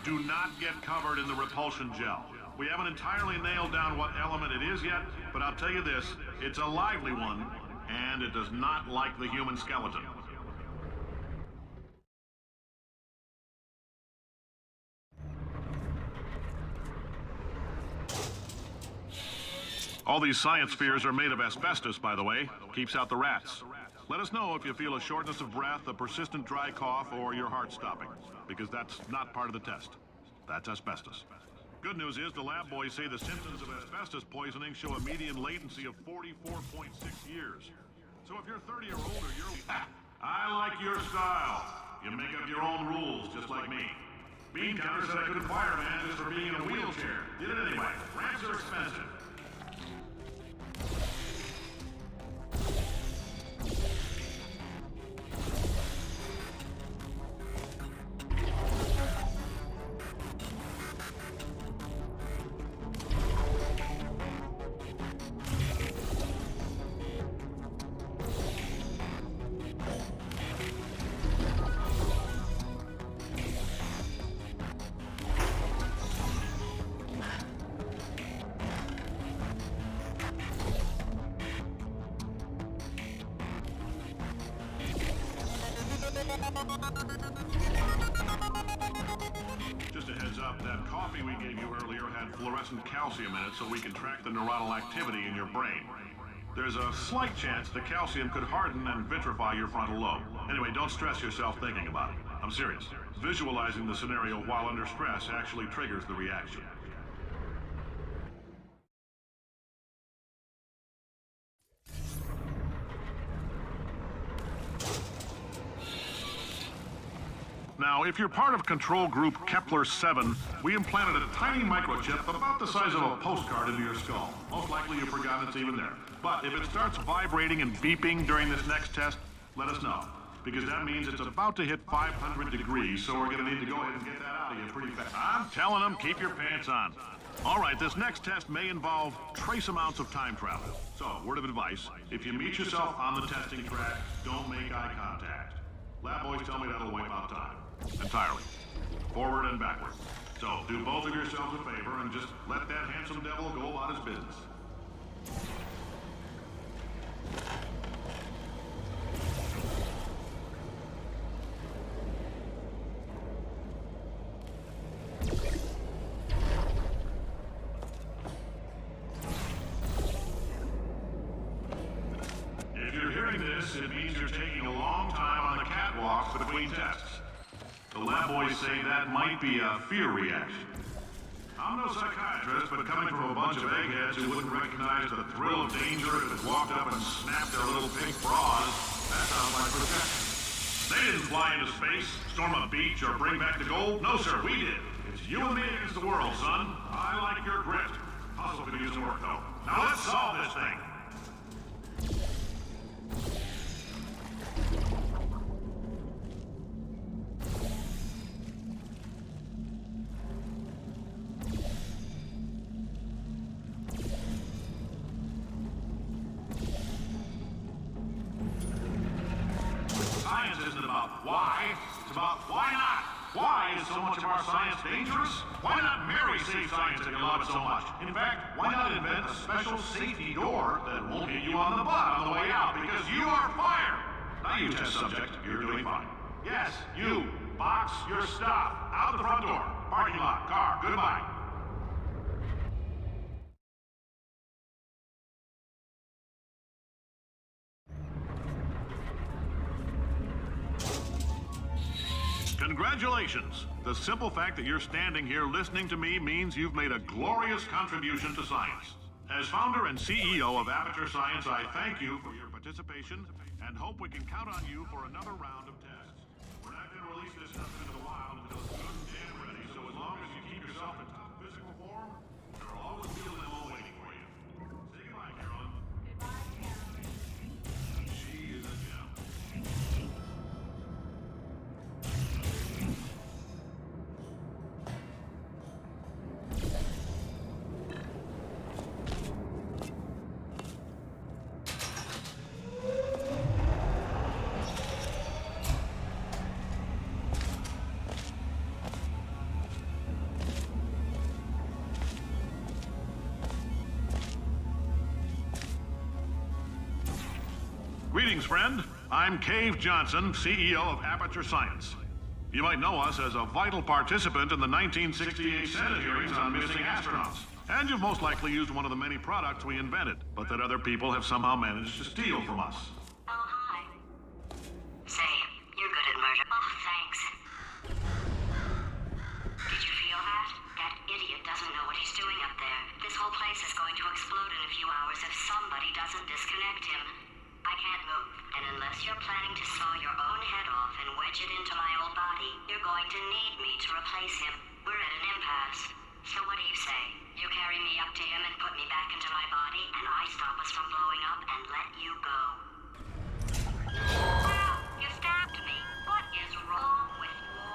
Do not get covered in the repulsion gel. We haven't entirely nailed down what element it is yet, but I'll tell you this, it's a lively one, and it does not like the human skeleton. All these science spheres are made of asbestos, by the way. Keeps out the rats. Let us know if you feel a shortness of breath, a persistent dry cough, or your heart stopping, because that's not part of the test. That's asbestos. Good news is the lab boys say the symptoms of asbestos poisoning show a median latency of 44.6 years. So if you're 30 or older, you're... I like your style. You make up your own rules, just like me. Bean Counter said I couldn't fire a man just for being in a wheelchair. Did it anyway. Ramps are expensive. coffee we gave you earlier had fluorescent calcium in it so we can track the neuronal activity in your brain. There's a slight chance the calcium could harden and vitrify your frontal lobe. Anyway, don't stress yourself thinking about it. I'm serious. Visualizing the scenario while under stress actually triggers the reaction. Now, if you're part of Control Group Kepler-7, we implanted a tiny microchip about the size of a postcard into your skull. Most likely you've forgotten it's even there. But if it starts vibrating and beeping during this next test, let us know. Because that means it's about to hit 500 degrees, so we're going to need to go ahead and get that out of you pretty fast. I'm telling them, keep your pants on. All right, this next test may involve trace amounts of time travel. So, word of advice, if you meet yourself on the testing track, don't make eye contact. Lab boys tell me that'll wipe out time. Entirely. Forward and backward. So, do both of yourselves a favor and just let that handsome devil go about his business. If you're hearing this, it means you're taking a long time on the catwalks between tests. The lab boys say that might be a fear reaction. I'm no psychiatrist, but coming from a bunch of eggheads who wouldn't recognize the thrill of danger if it walked up and snapped their little pink bras, that sounds like protection. They didn't fly into space, storm a beach, or bring back the gold. No, sir, we did. It's you and me against the world, son. I like your grit. Hustle could use some work, though. Now let's solve this thing. Science isn't about why, it's about why not. Why is so much of our science dangerous? Why not marry safe science if you love it so much? In fact, why not invent a special safety door that won't hit you on the butt on the way out because you are fired? Now you test subject, you're doing fine. Yes, you, box your stuff, out the front door, parking lot, car, goodbye. Congratulations! The simple fact that you're standing here listening to me means you've made a glorious contribution to science. As founder and CEO of Aperture Science, I thank you for your participation and hope we can count on you for another round of tests. We're not going to release this stuff into the wild until it's good and ready, so as long as you keep yourself in top physical form, there will always be a limo waiting for you. Say goodbye, Carolyn. Goodbye, Carolyn. She is a gem. Greetings, friend. I'm Cave Johnson, CEO of Aperture Science. You might know us as a vital participant in the 1968 Senate hearings on missing astronauts. And you've most likely used one of the many products we invented, but that other people have somehow managed to steal from us. Oh, hi. Say, you're good at murder. Oh, thanks. Did you feel that? That idiot doesn't know what he's doing up there. This whole place is going to explode in a few hours if somebody doesn't disconnect him. I can't move, and unless you're planning to saw your own head off and wedge it into my old body, you're going to need me to replace him. We're at an impasse. So what do you say? You carry me up to him and put me back into my body, and I stop us from blowing up and let you go. Well, you stabbed me. What is wrong with you?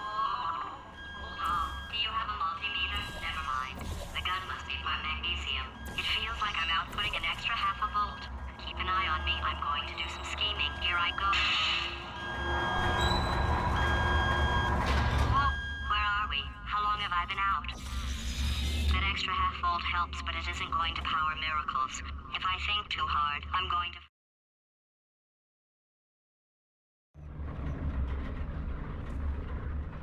Oh, do you have a multimeter? Never mind. The gun must be part magnesium. It feels like I'm outputting an extra half a volt. Keep an eye on me. I'm going to do some scheming. Here I go. Whoa, where are we? How long have I been out? That extra half volt helps, but it isn't going to power miracles. If I think too hard, I'm going to...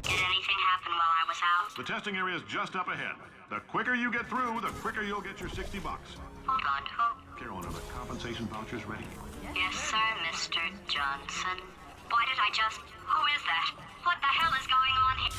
Did anything happen? happen while I was out? The testing area is just up ahead. The quicker you get through, the quicker you'll get your $60. Hold on, who? Carolyn, are the compensation vouchers ready? Yes, sir, Mr. Johnson. Why did I just... Who is that? What the hell is going on here?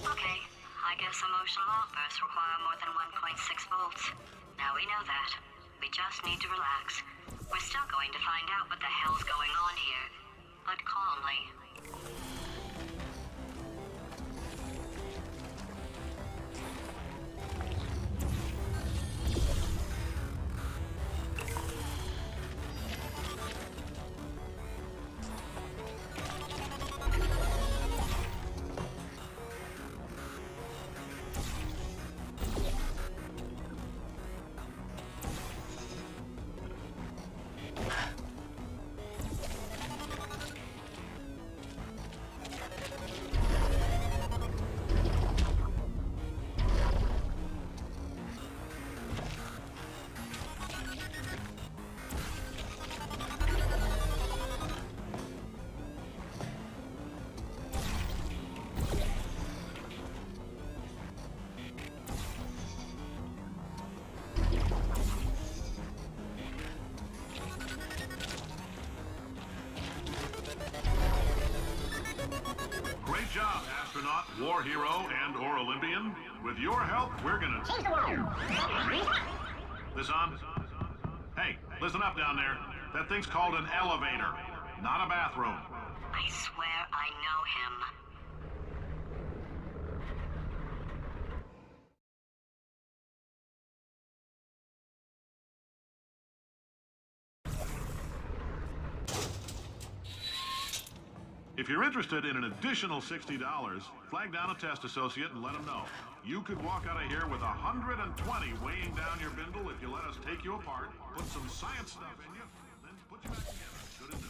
Okay, I guess emotional outbursts require more than 1.6 volts. Now we know that. We just need to relax. We're still going to find out what the hell's going on here, but calmly. Great job, astronaut, war hero, and/or Olympian. With your help, we're gonna... This on? Hey, listen up down there. That thing's called an elevator, not a bathroom. I swear I know him. If you're interested in an additional $60, flag down a test associate and let them know. You could walk out of here with 120 weighing down your bindle if you let us take you apart, put some science stuff in you, then put you back together. Good as new.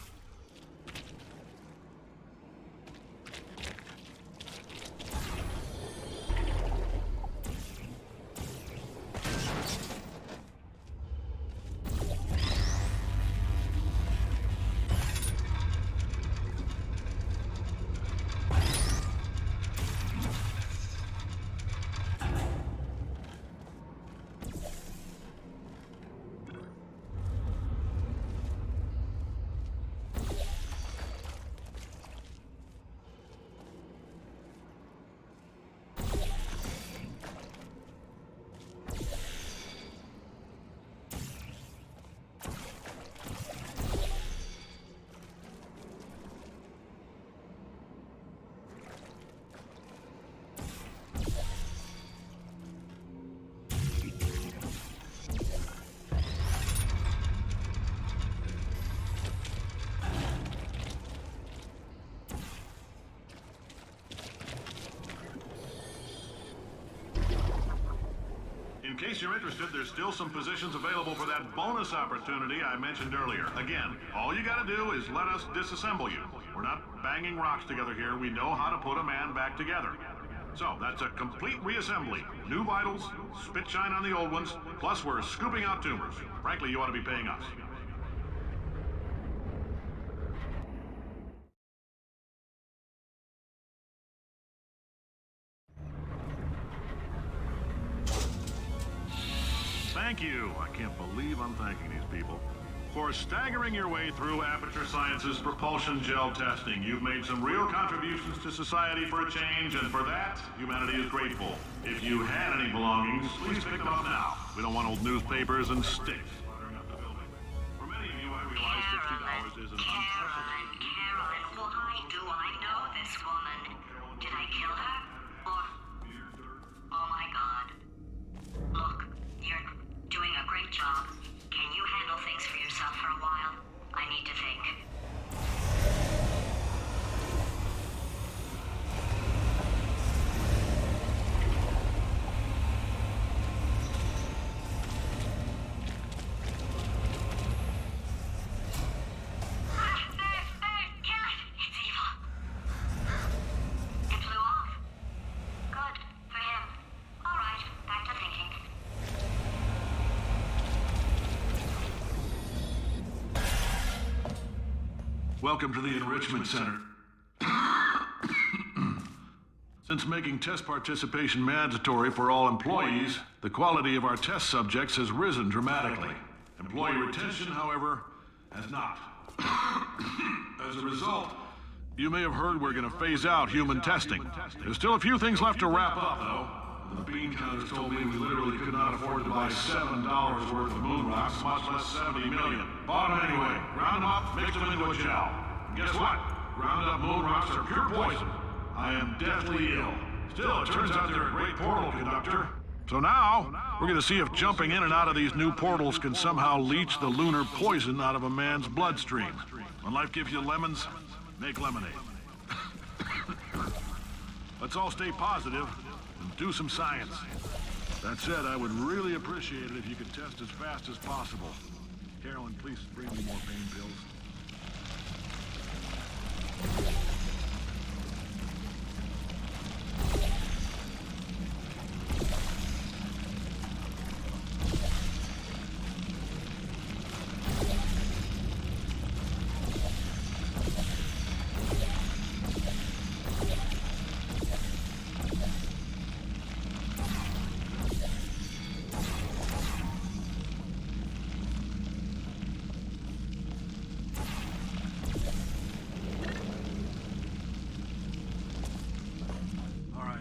In case you're interested, there's still some positions available for that bonus opportunity I mentioned earlier. Again, all you gotta do is let us disassemble you. We're not banging rocks together here. We know how to put a man back together. So, that's a complete reassembly. New vitals, spit shine on the old ones, plus we're scooping out tumors. Frankly, you ought to be paying us. Thank you. I can't believe I'm thanking these people. for staggering your way through Aperture Science's propulsion gel testing. You've made some real contributions to society for a change, and for that, humanity is grateful. If you had any belongings, please pick them up now. We don't want old newspapers and sticks cluttering up the building. For many of you, I realize $60 is an unprecedented... Carolyn, why do I know this woman? Did I kill her? Or... Oh my God. Look, you're doing a great job. Can you handle things for yourself for a while? I need to think. It's evil. It flew off. Good for him. All right, back to thinking. Welcome to the Enrichment Center. Since making test participation mandatory for all employees, the quality of our test subjects has risen dramatically. Employee retention, however, has not. As a result, you may have heard we're going to phase out human testing. There's still a few things left to wrap up, though. The bean counters told me we literally could not afford to buy $7 worth of moon rocks, much less 70 million. Bought them anyway. Ground them up, mixed them into a gel. And guess what? Ground up moon rocks are pure poison. I am deathly ill. Still, it turns out they're a great portal conductor. So now, we're going to see if jumping in and out of these new portals can somehow leach the lunar poison out of a man's bloodstream. When life gives you lemons, make lemonade. Let's all stay positive and do some science. That said, I would really appreciate it if you could test as fast as possible. Carolyn, please bring me more pain pills.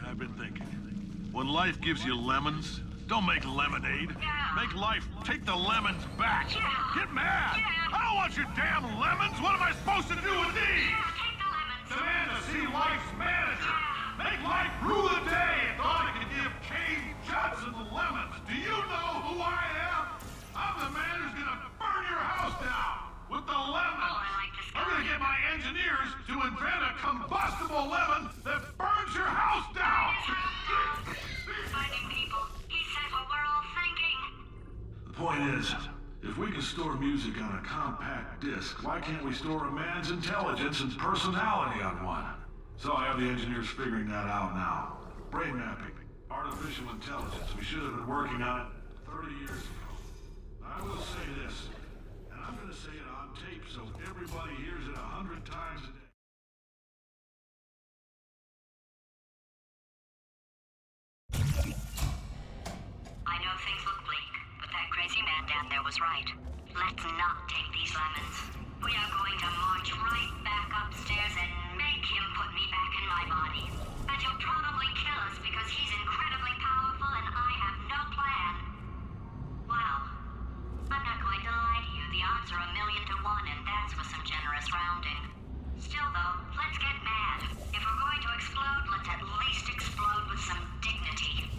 I've been thinking. When life gives you lemons, don't make lemonade. Make life take the lemons back. Get mad. I don't want your damn lemons. What am I supposed to do with these? Demand to see life's manager. Make life rule the day and thought it could give Cave Judson the lemons. Do you know who I am? I'm the man who's gonna burn your house down with the lemons. I'm gonna get my engineers to invent a combustible lemon that burns your house down. Finding people. He said what we're all thinking. The point is, if we can store music on a compact disc, why can't we store a man's intelligence and personality on one? So I have the engineers figuring that out now. Brain mapping, artificial intelligence. We should have been working on it 30 years ago. I will say this, and I'm going to say it on tape so everybody hears it 100 times a day. I know things look bleak, but that crazy man down there was right. Let's not take these lemons. We are going to march right back upstairs and make him put me back in my body. And he'll probably kill us because he's incredibly powerful and I have no plan. Well, I'm not going to lie to you. The odds are 1,000,000 to 1, and that's with some generous rounding. Still, though, let's get mad. If we're going to explode, let's at least explode with some dignity.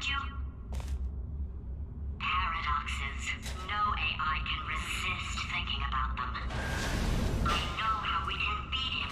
would you? Paradoxes. No AI can resist thinking about them. I know how we can beat him.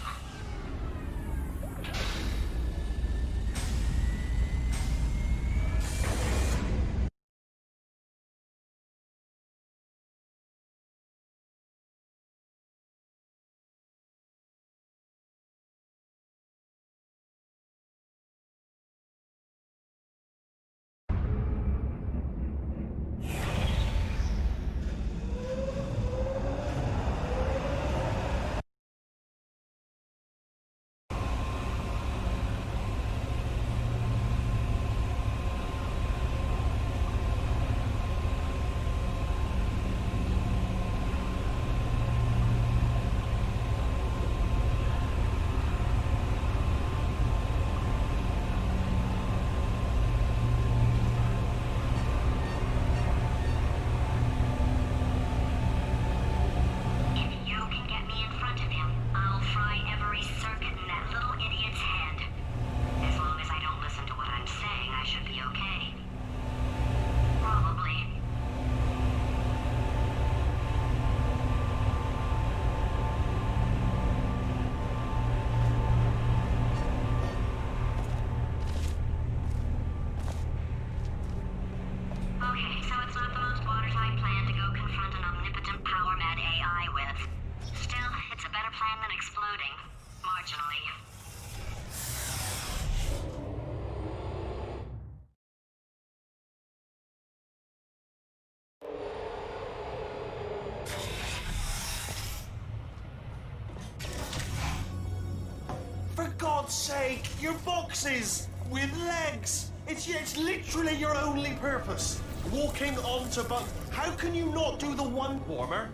For God's sake, your boxes with legs. It's literally your only purpose. Walking onto How can you not do the one warmer,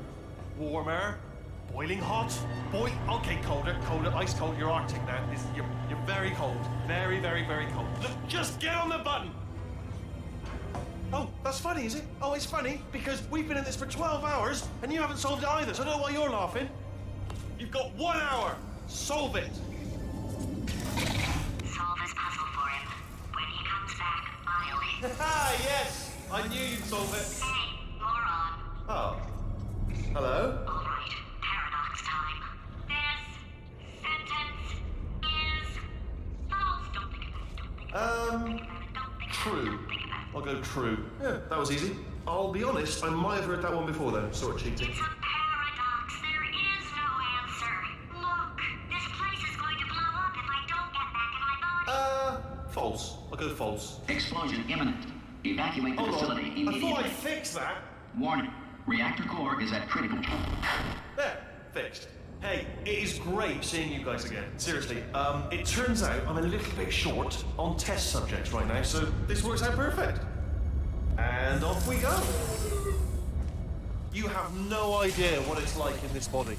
boiling hot, okay, colder, ice cold. You're Arctic now. You're very cold, very, very, very cold. Look, just get on the button. Oh, that's funny, is it? Oh, it's funny because we've been in this for 12 hours and you haven't solved it either. So I don't know why you're laughing. You've got 1 hour. Solve it. Solve this puzzle for him. When he comes back, I'll... Ah, yes! I knew you'd solve it. Hey, moron. Oh. Hello? All right, paradox time. This sentence is false. Don't think about it. Don't think about it. Don't think True. Don't think about it. I'll go true. Yeah, that was easy. I'll be honest, I might have heard that one before though, sort of cheating. It's a paradox. There is no answer. Look, this place is going to blow up if I don't get back in my body. False. I'll go false. Explosion imminent. Evacuate the Hold facility on. I immediately. thought I'd fix that. Warning. Reactor core is at critical. There, fixed. Hey, it is great seeing you guys again. Seriously, it turns out I'm a little bit short on test subjects right now, so this works out perfect. And off we go. You have no idea what it's like in this body.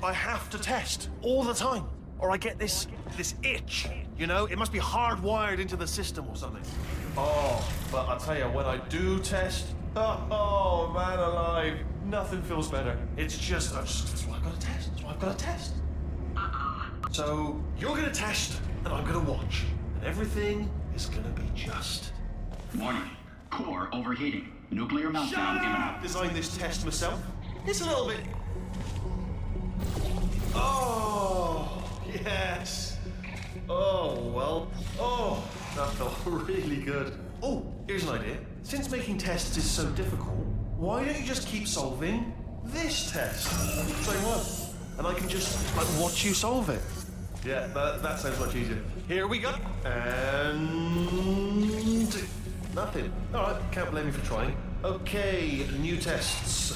I have to test all the time, or I get this itch. You know, it must be hardwired into the system or something. Oh, but I'll tell you, when I do test, oh man alive, nothing feels better. It's just, that's why I've got to test. That's why I've got to test. So you're gonna test, and I'm gonna watch, and everything is gonna be just. Warning. Core overheating. Nuclear meltdown imminent. Designed this test myself. It's a little bit. Oh yes. Oh well. Oh, that felt really good. Oh, here's an idea. Since making tests is so difficult, why don't you just keep solving this test? Say what? And I can just watch you solve it. Yeah, that sounds much easier. Here we go. And nothing. All right, can't blame me for trying. Okay, new tests.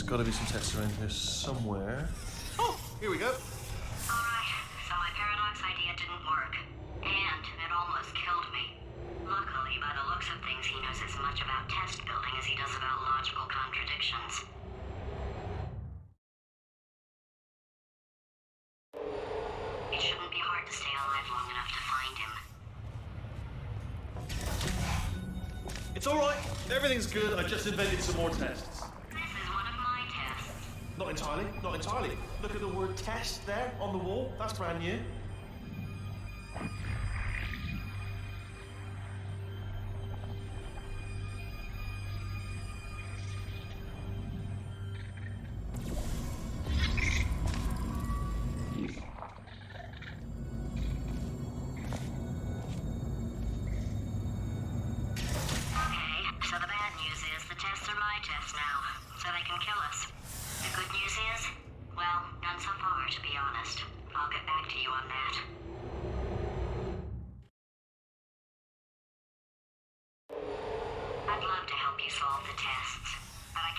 Gotta be some tests around here somewhere. Oh, here we go. Alright, so my paradox idea didn't work. And it almost killed me. Luckily, by the looks of things, he knows as much about test building as he does about logical contradictions. It shouldn't be hard to stay alive long enough to find him. It's all right. Everything's good. I just invented some more tests. This is one of my tests. Not entirely. Not entirely. Look at the word test there on the wall. That's brand new.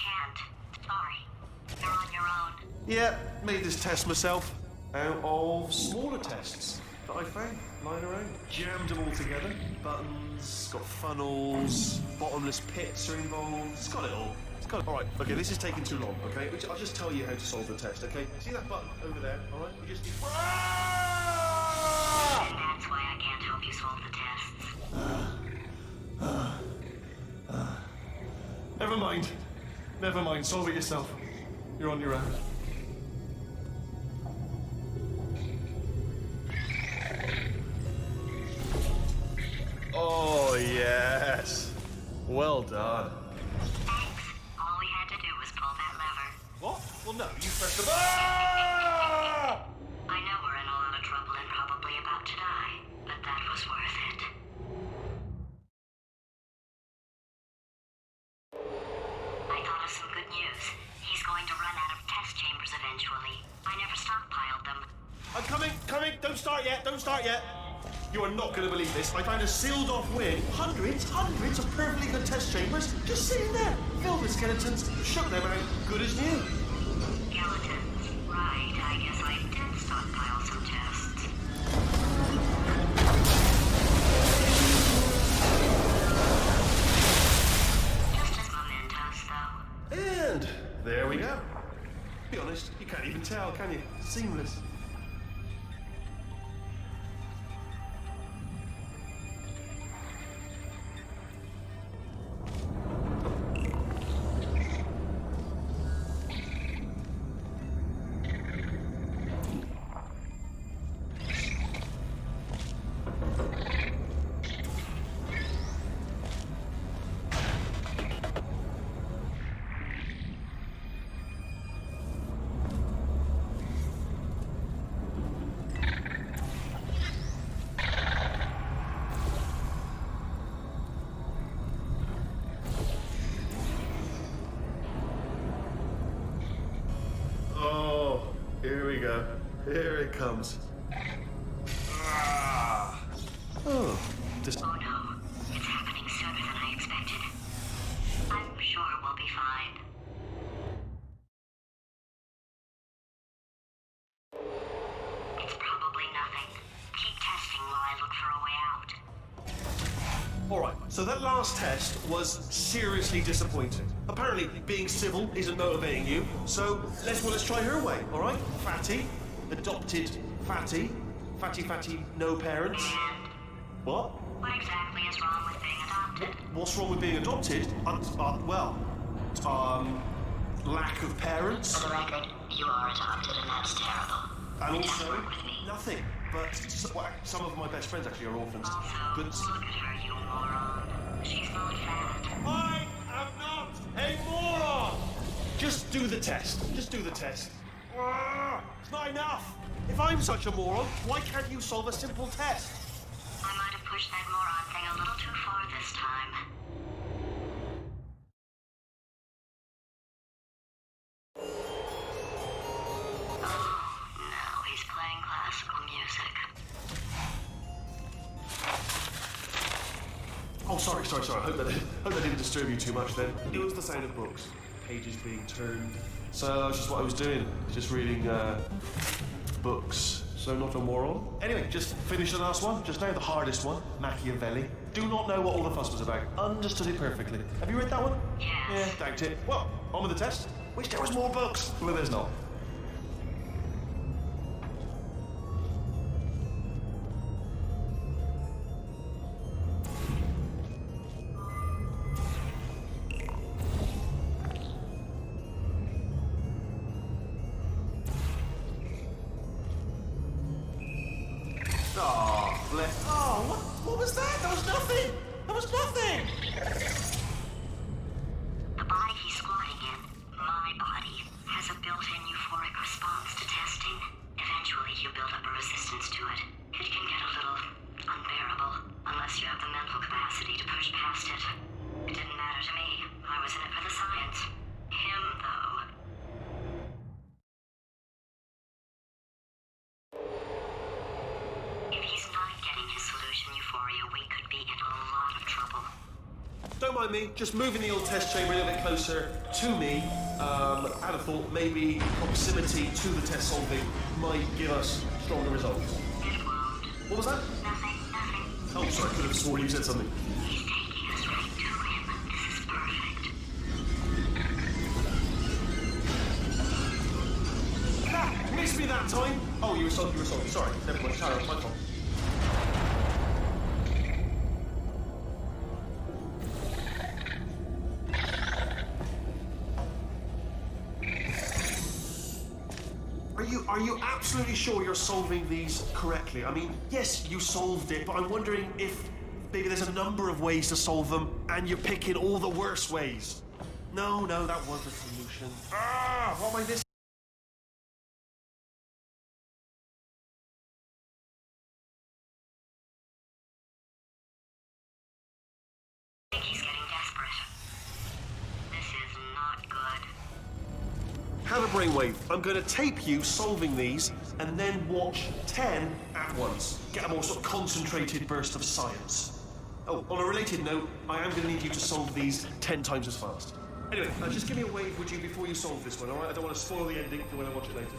can't. Sorry. You're on your own. Yeah, made this test myself. Out of smaller tests that I found lying around. Jammed them all together. Buttons, got funnels, bottomless pits are involved. It's got it all. It's got it. Alright, okay, this is taking too long, okay? I'll just tell you how to solve the test, okay? See that button over there, alright? You just need... And that's why I can't help you solve the tests. Never mind. Never mind, solve it yourself. You're on your own. Oh, yes. Well done. Thanks. All we had to do was pull that lever. What? Well, no, you pressed the... Ah! I know we're in a lot of trouble and probably about to die, but that was worth it. I thought of some good news. He's going to run out of test chambers eventually. I never stockpiled them. I'm coming. Don't start yet. You are not going to believe this. I found a sealed off wing. Hundreds of perfectly good test chambers just sitting there. Filled with skeletons. Shook them out. Good as new. Skeletons. Right, I guess I did stockpile some tests. Just as mementos, though. And there we go. Be honest, you can't even tell, can you? Seamless. Here we go. Here it comes. Oh, just... Oh no, it's happening sooner than I expected. I'm sure we'll be fine. It's probably nothing. Keep testing while I look for a way out. Alright, so that last test was seriously disappointing. Apparently, being civil isn't motivating you, so let's try her way, alright? Fatty, adopted Fatty, Fatty, no parents. And What? what exactly is wrong with being adopted? What's wrong with being adopted? Lack of parents. For the record, you are adopted and that's terrible. And It doesn't also, work with me. nothing. But some of my best friends actually are orphans. Also, But look at her, you moron. She's not fat. I am not a moron! Just do the test. Just do the test. It's not enough. If I'm such a moron, why can't you solve a simple test? I might have pushed that moron thing a little too far this time. Oh, now he's playing classical music. Oh, sorry. I hope that didn't disturb you too much then. It was the sound of books. Pages being turned. So that's just what I was doing. Just reading, books. So not a moron. Anyway, just finished the last one. Just now, the hardest one. Machiavelli. Do not know what all the fuss was about. Understood it perfectly. Have you read that one? Yes. Yeah, doubt it. Well, on with the test. Wish there was more books. Well, there's not. What was that? That was nothing! That was nothing! The body he's squatting in, my body, has a built-in euphoric response to testing. Eventually, you build up a resistance to it. It can get a little unbearable, unless you have the mental capacity to push past it. It didn't matter to me. I was in it for the science. Him, though. If he's not getting his solution euphoria, we could be in a lot of trouble. Don't mind me, just moving the old test chamber a little bit closer to me. I had a thought maybe proximity to the test solving might give us stronger results. What was that? Nothing. Oh, sorry, I could have sworn you said something. He's taking us right to him. This is perfect. Ah, missed me that time. Oh, you were sorry. Sorry, never mind. Sorry, my fault. Are you absolutely sure you're solving these correctly? I mean, yes, you solved it, but I'm wondering if maybe there's a number of ways to solve them, and you're picking all the worst ways. No, that was the solution. Ah, what am I missing? I think he's getting desperate. This is not good. Have a brainwave. I'm going to tape you solving these, and then watch 10 at once. Get a more sort of concentrated burst of science. Oh, on a related note, I am going to need you to solve these 10 times as fast. Anyway, just give me a wave, would you, before you solve this one, alright? I don't want to spoil the ending for when I watch it later.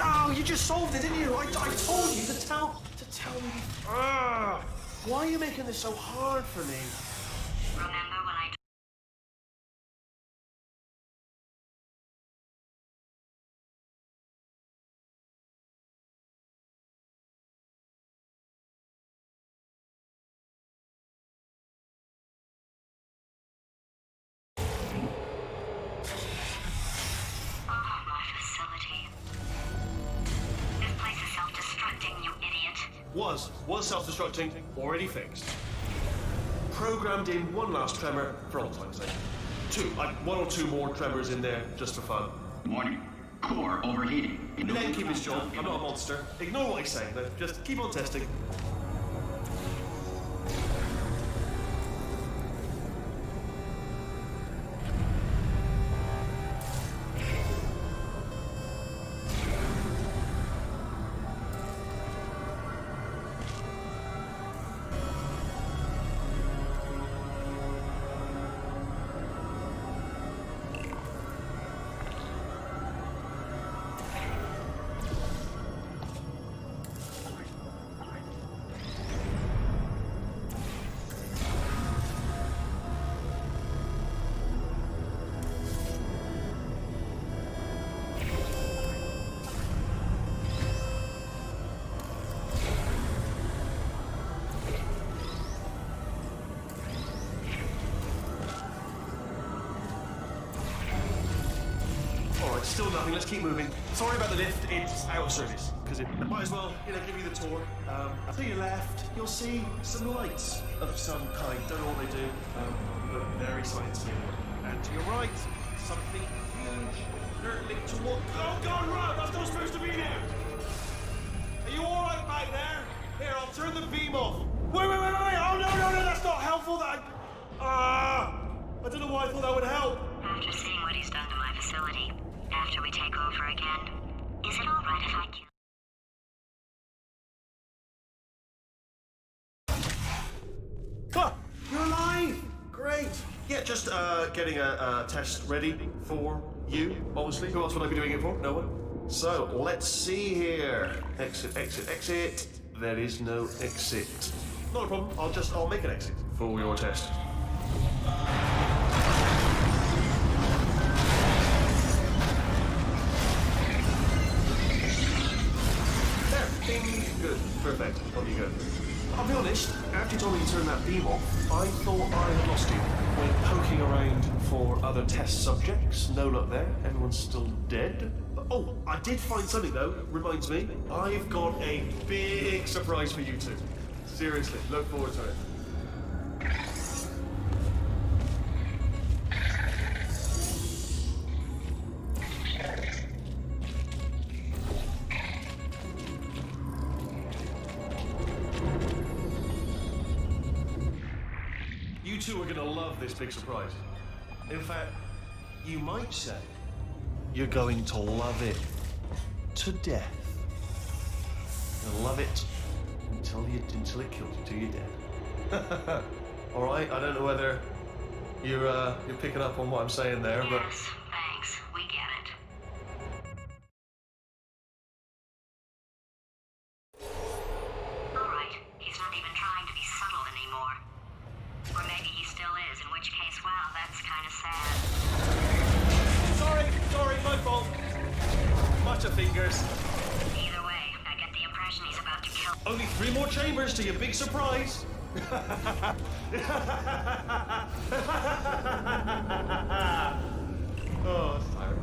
Oh, you just solved it, didn't you? I told you to tell me. Ah, why are you making this so hard for me? Remember when I my facility. This place is self-destructing, you idiot. Was self-destructing, already fixed. Programmed in one last tremor for all time's sake. One or two more tremors in there just for fun. Warning. Core overheating. Let him keep his job. I'm not a monster. Ignore what he's saying. Just keep on testing. Still nothing, let's keep moving. Sorry about the lift, it's out of service. Because it might as well, give you the tour. To your left, you'll see some lights of some kind. Don't know what they do, but very sciencey. And to your right, something huge. Dirt linked to what? Oh God, run! That's not supposed to be there! Are you alright back there? Here, I'll turn the beam off. Wait! Oh no, that's not helpful, I don't know why I thought that would help. After seeing what he's done to my facility, after we take over again, is it all right if I kill? Ah, you're alive! Great. Yeah, just getting a test ready for you, obviously. Who else would I be doing it for? No one. So, let's see here. Exit, exit, exit. There is no exit. Not a problem. I'll make an exit for your test. There. Ding. Good. Perfect. On you go. I'll be honest, after you told me to turn that beam off, I thought I had lost you. Went poking around for other test subjects. No luck there. Everyone's still dead. Oh, I did find something though. Reminds me, I've got a big surprise for you two. Seriously, look forward to it. You two are gonna love this big surprise. In fact, you might say you're going to love it to death. You'll love it until it kills you till you're dead. All right. I don't know whether you're picking up on what I'm saying there, but. Yes, thanks. We get it. All right. He's not even trying to be subtle anymore. Or maybe he still is, in which case, wow, that's kind of sad. Sorry, my fault. Bunch of fingers. Either way, I get the impression he's about to kill. Only 3 more chambers to your big surprise. Oh, that's tiring.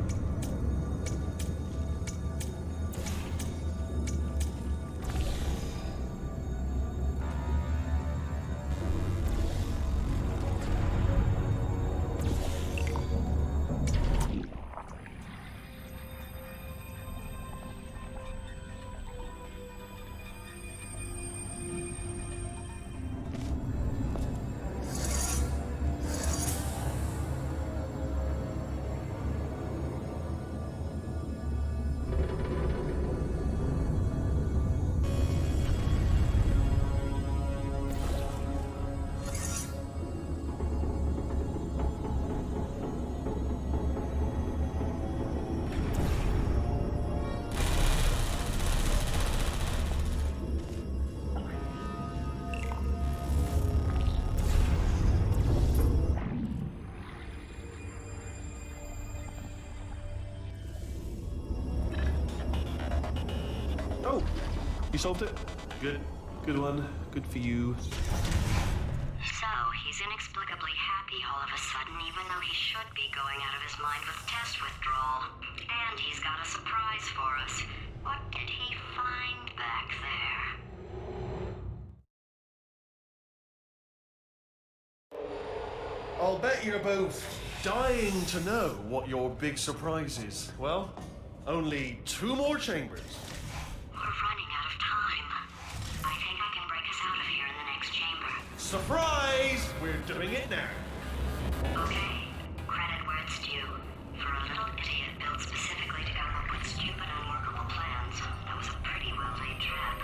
Oh, you solved it? Good. Good one. Good for you. So, he's inexplicably happy all of a sudden, even though he should be going out of his mind with test withdrawal. And he's got a surprise for us. What did he find back there? I'll bet you're both dying to know what your big surprise is. Well, only 2 more chambers. We're running out of time. I think I can break us out of here in the next chamber. Surprise! We're doing it now. Okay, credit where it's due. For a little idiot built specifically to come up with stupid, unworkable plans, that was a pretty well-laid trap.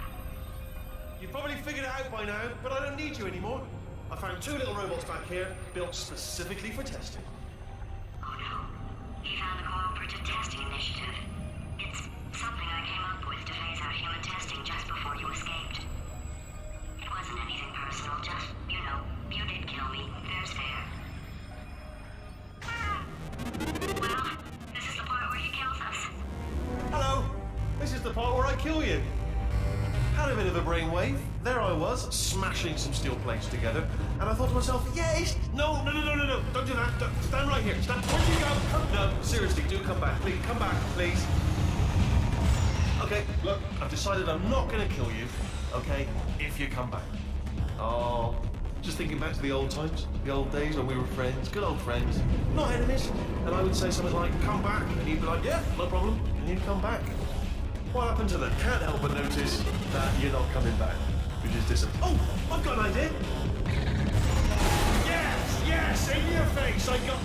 You've probably figured it out by now, but I don't need you anymore. I found 2 little robots back here, built specifically for testing. Oh no, he found the Cooperative Testing Initiative. It's something I came up with to phase out human testing just before you escaped. It wasn't anything personal, just, you know, you did kill me. There's fair. Well, this is the part where he kills us. Hello! This is the part where I kill you. Had a bit of a brainwave. There I was, smashing some steel plates together, and I thought to myself, yes! No, don't do that. Stand right here. Stand. Where'd you go? No, seriously, do come back. Please, come back, please. Okay, look, I've decided I'm not going to kill you, okay, if you come back. Oh, just thinking back to the old times, the old days when we were friends, good old friends, not enemies. And I would say something like, come back, and you'd be like, yeah, no problem, and you'd come back. What happened to them? Can't help but notice that you're not coming back, which is disappointing. Oh, I've got an idea. Yes, in your face, I got...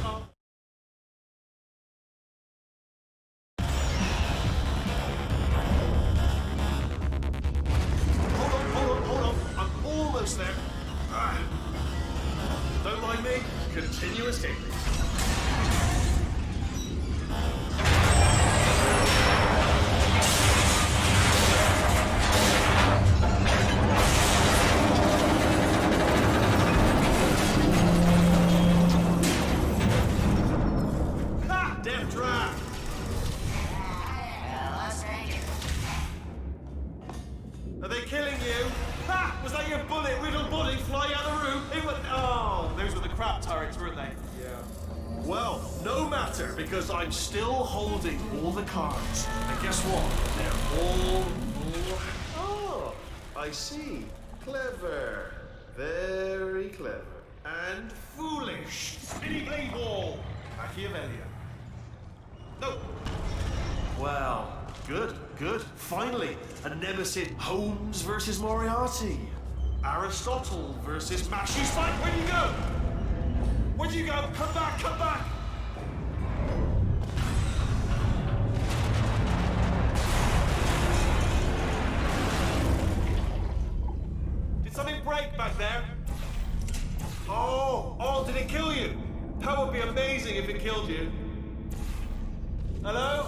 Hold on, I'm almost there. cards, weren't they? Yeah. Well, no matter, because I'm still holding all the cards. And guess what? They're all... Oh, I see. Clever. Very clever. And foolish. Spinny blade ball. Machiavellian. No. Well, good, good. Finally, a nemesis. Holmes versus Moriarty. Aristotle versus Matthew Spike. Where'd you go? Where'd you go? Come back, come back! Did something break back there? Oh, did it kill you? That would be amazing if it killed you. Hello?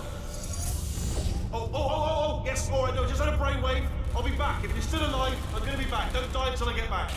Oh, yes, all right, no, just had a brainwave. I'll be back. If you're still alive, I'm gonna be back. Don't die until I get back.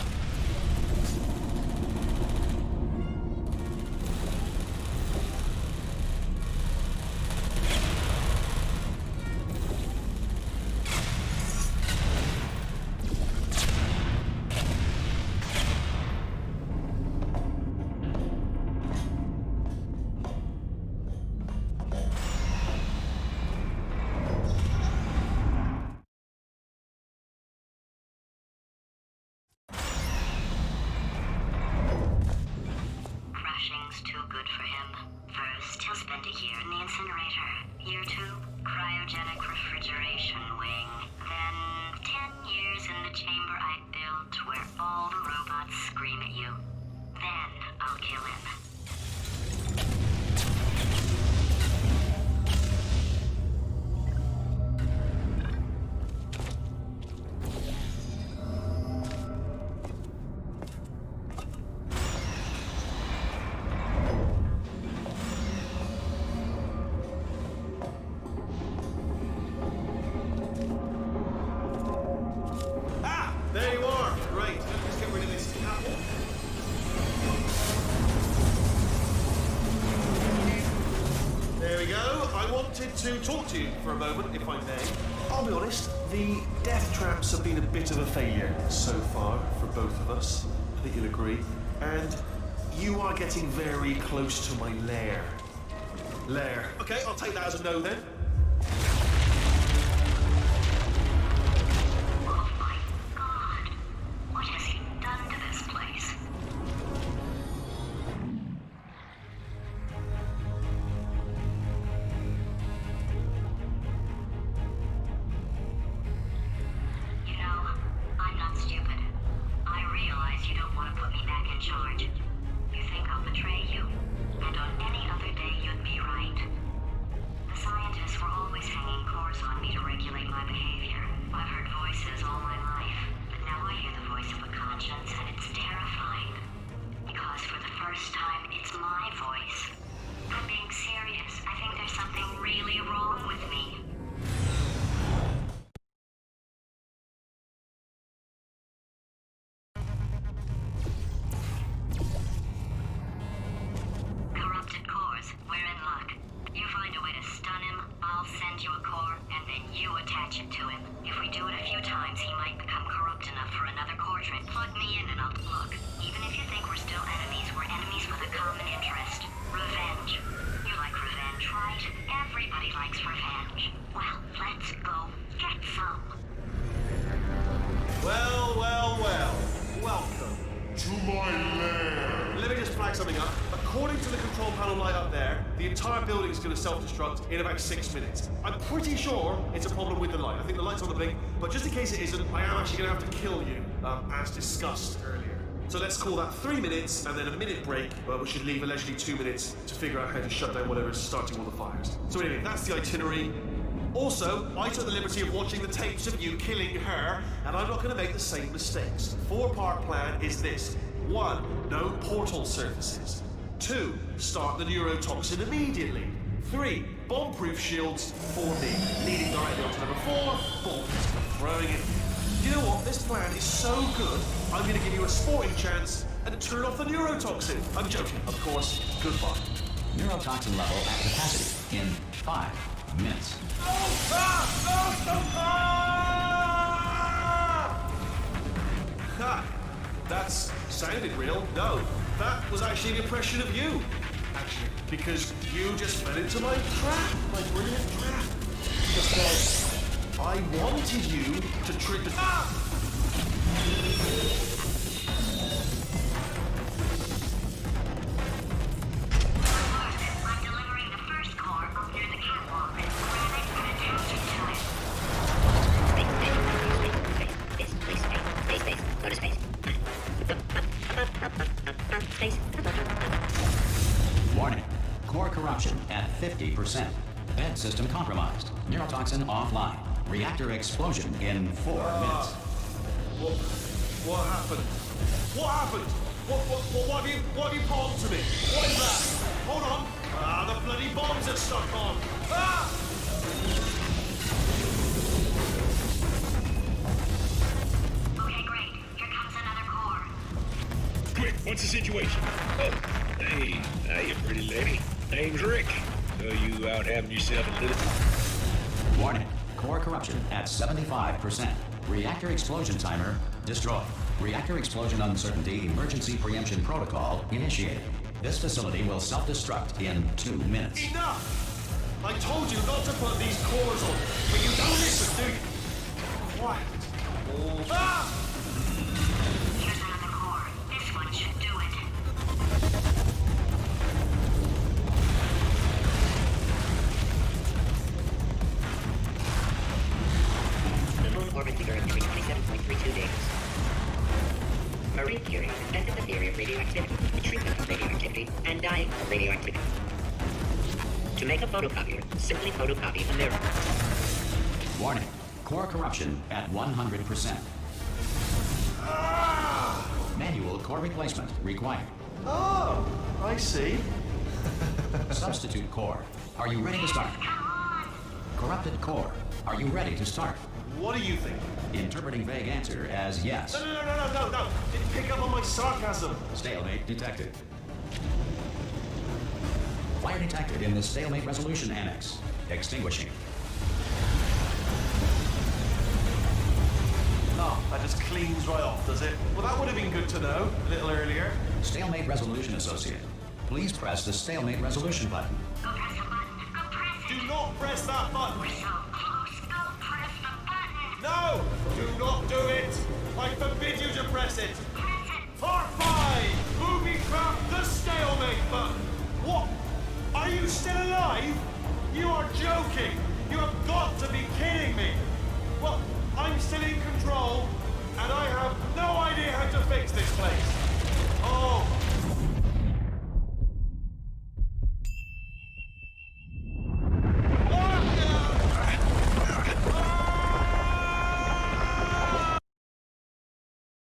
Crashing's too good for him. First, he'll spend a year in the incinerator. Year 2, cryogenic refrigeration wing. Then, 10 years in the chamber I built where all the robots scream at you. Then, I'll kill him. There you are. Great. Let's get rid of this apple. There we go. I wanted to talk to you for a moment, if I may. I'll be honest, the death traps have been a bit of a failure so far for both of us. I think you'll agree. And you are getting very close to my lair. Lair. Okay, I'll take that as a no then. Self-destruct in about 6 minutes. I'm pretty sure it's a problem with the light. I think the light's on the blink, but just in case it isn't, I am actually going to have to kill you, as discussed earlier. So let's call that 3 minutes and then a minute break, which should leave allegedly 2 minutes to figure out how to shut down whatever's starting all the fires. So anyway, that's the itinerary. Also, I took the liberty of watching the tapes of you killing her, and I'm not going to make the same mistakes. 4-part plan is this. 1, no portal surfaces. 2, start the neurotoxin immediately. 3, bomb-proof shields for me, leading directly on to number 4, bullets for throwing it. You know what? This plan is so good, I'm going to give you a sporting chance and turn off the neurotoxin. I'm joking, of course. Goodbye. Neurotoxin level at capacity in 5 minutes. That's sounded real. No, that was actually an impression of you. Actually, because you just fell into my trap, my brilliant trap. Because I wanted you to trick the... Ah! I'm delivering the first core up near the catwalk. Grab it and attach it to it. Space. Go to space. Space. Warning. Core corruption at 50%. Bed system compromised. Neurotoxin offline. Reactor explosion in 4 minutes. What happened? What happened? What have you palmed to me? What is that? Hold on. Ah, the bloody bombs are stuck on. Ah! Okay, great. Here comes another core. Quick, what's the situation? Oh, hey, you pretty lady. Name's Rick. So you out having yourself a little... Warning. Core corruption at 75%. Reactor explosion timer destroyed. Reactor explosion uncertainty emergency preemption protocol initiated. This facility will self-destruct in 2 minutes. Enough! I told you not to put these cores on, but you don't listen, do you? Quiet. Oh. Ah! Here's another core. This one should do it. Minimum orbit figure of 27.32 days. Marie Curie invented the theory of radioactivity, the treatment of radioactivity, and dying of radioactivity. To make a photocopier, simply photocopy a mirror. Warning. Core corruption at 100%. Ah! Manual core replacement required. Oh, I see. Substitute core. Are you ready to start? Corrupted core. Are you ready to start? What do you think? Interpreting vague answer as yes. No. Didn't pick up on my sarcasm. Stalemate detected. Fire detected in the stalemate resolution annex. Extinguishing. Oh, that just cleans right off, does it? Well, that would have been good to know a little earlier. Stalemate resolution associate. Please press the stalemate resolution button. Go press the button. Go press it. Do not press that button. We're so close. Go press the button. No! Do not do it! I forbid you to press it! Press it. Part 5! Booby trap the stalemate!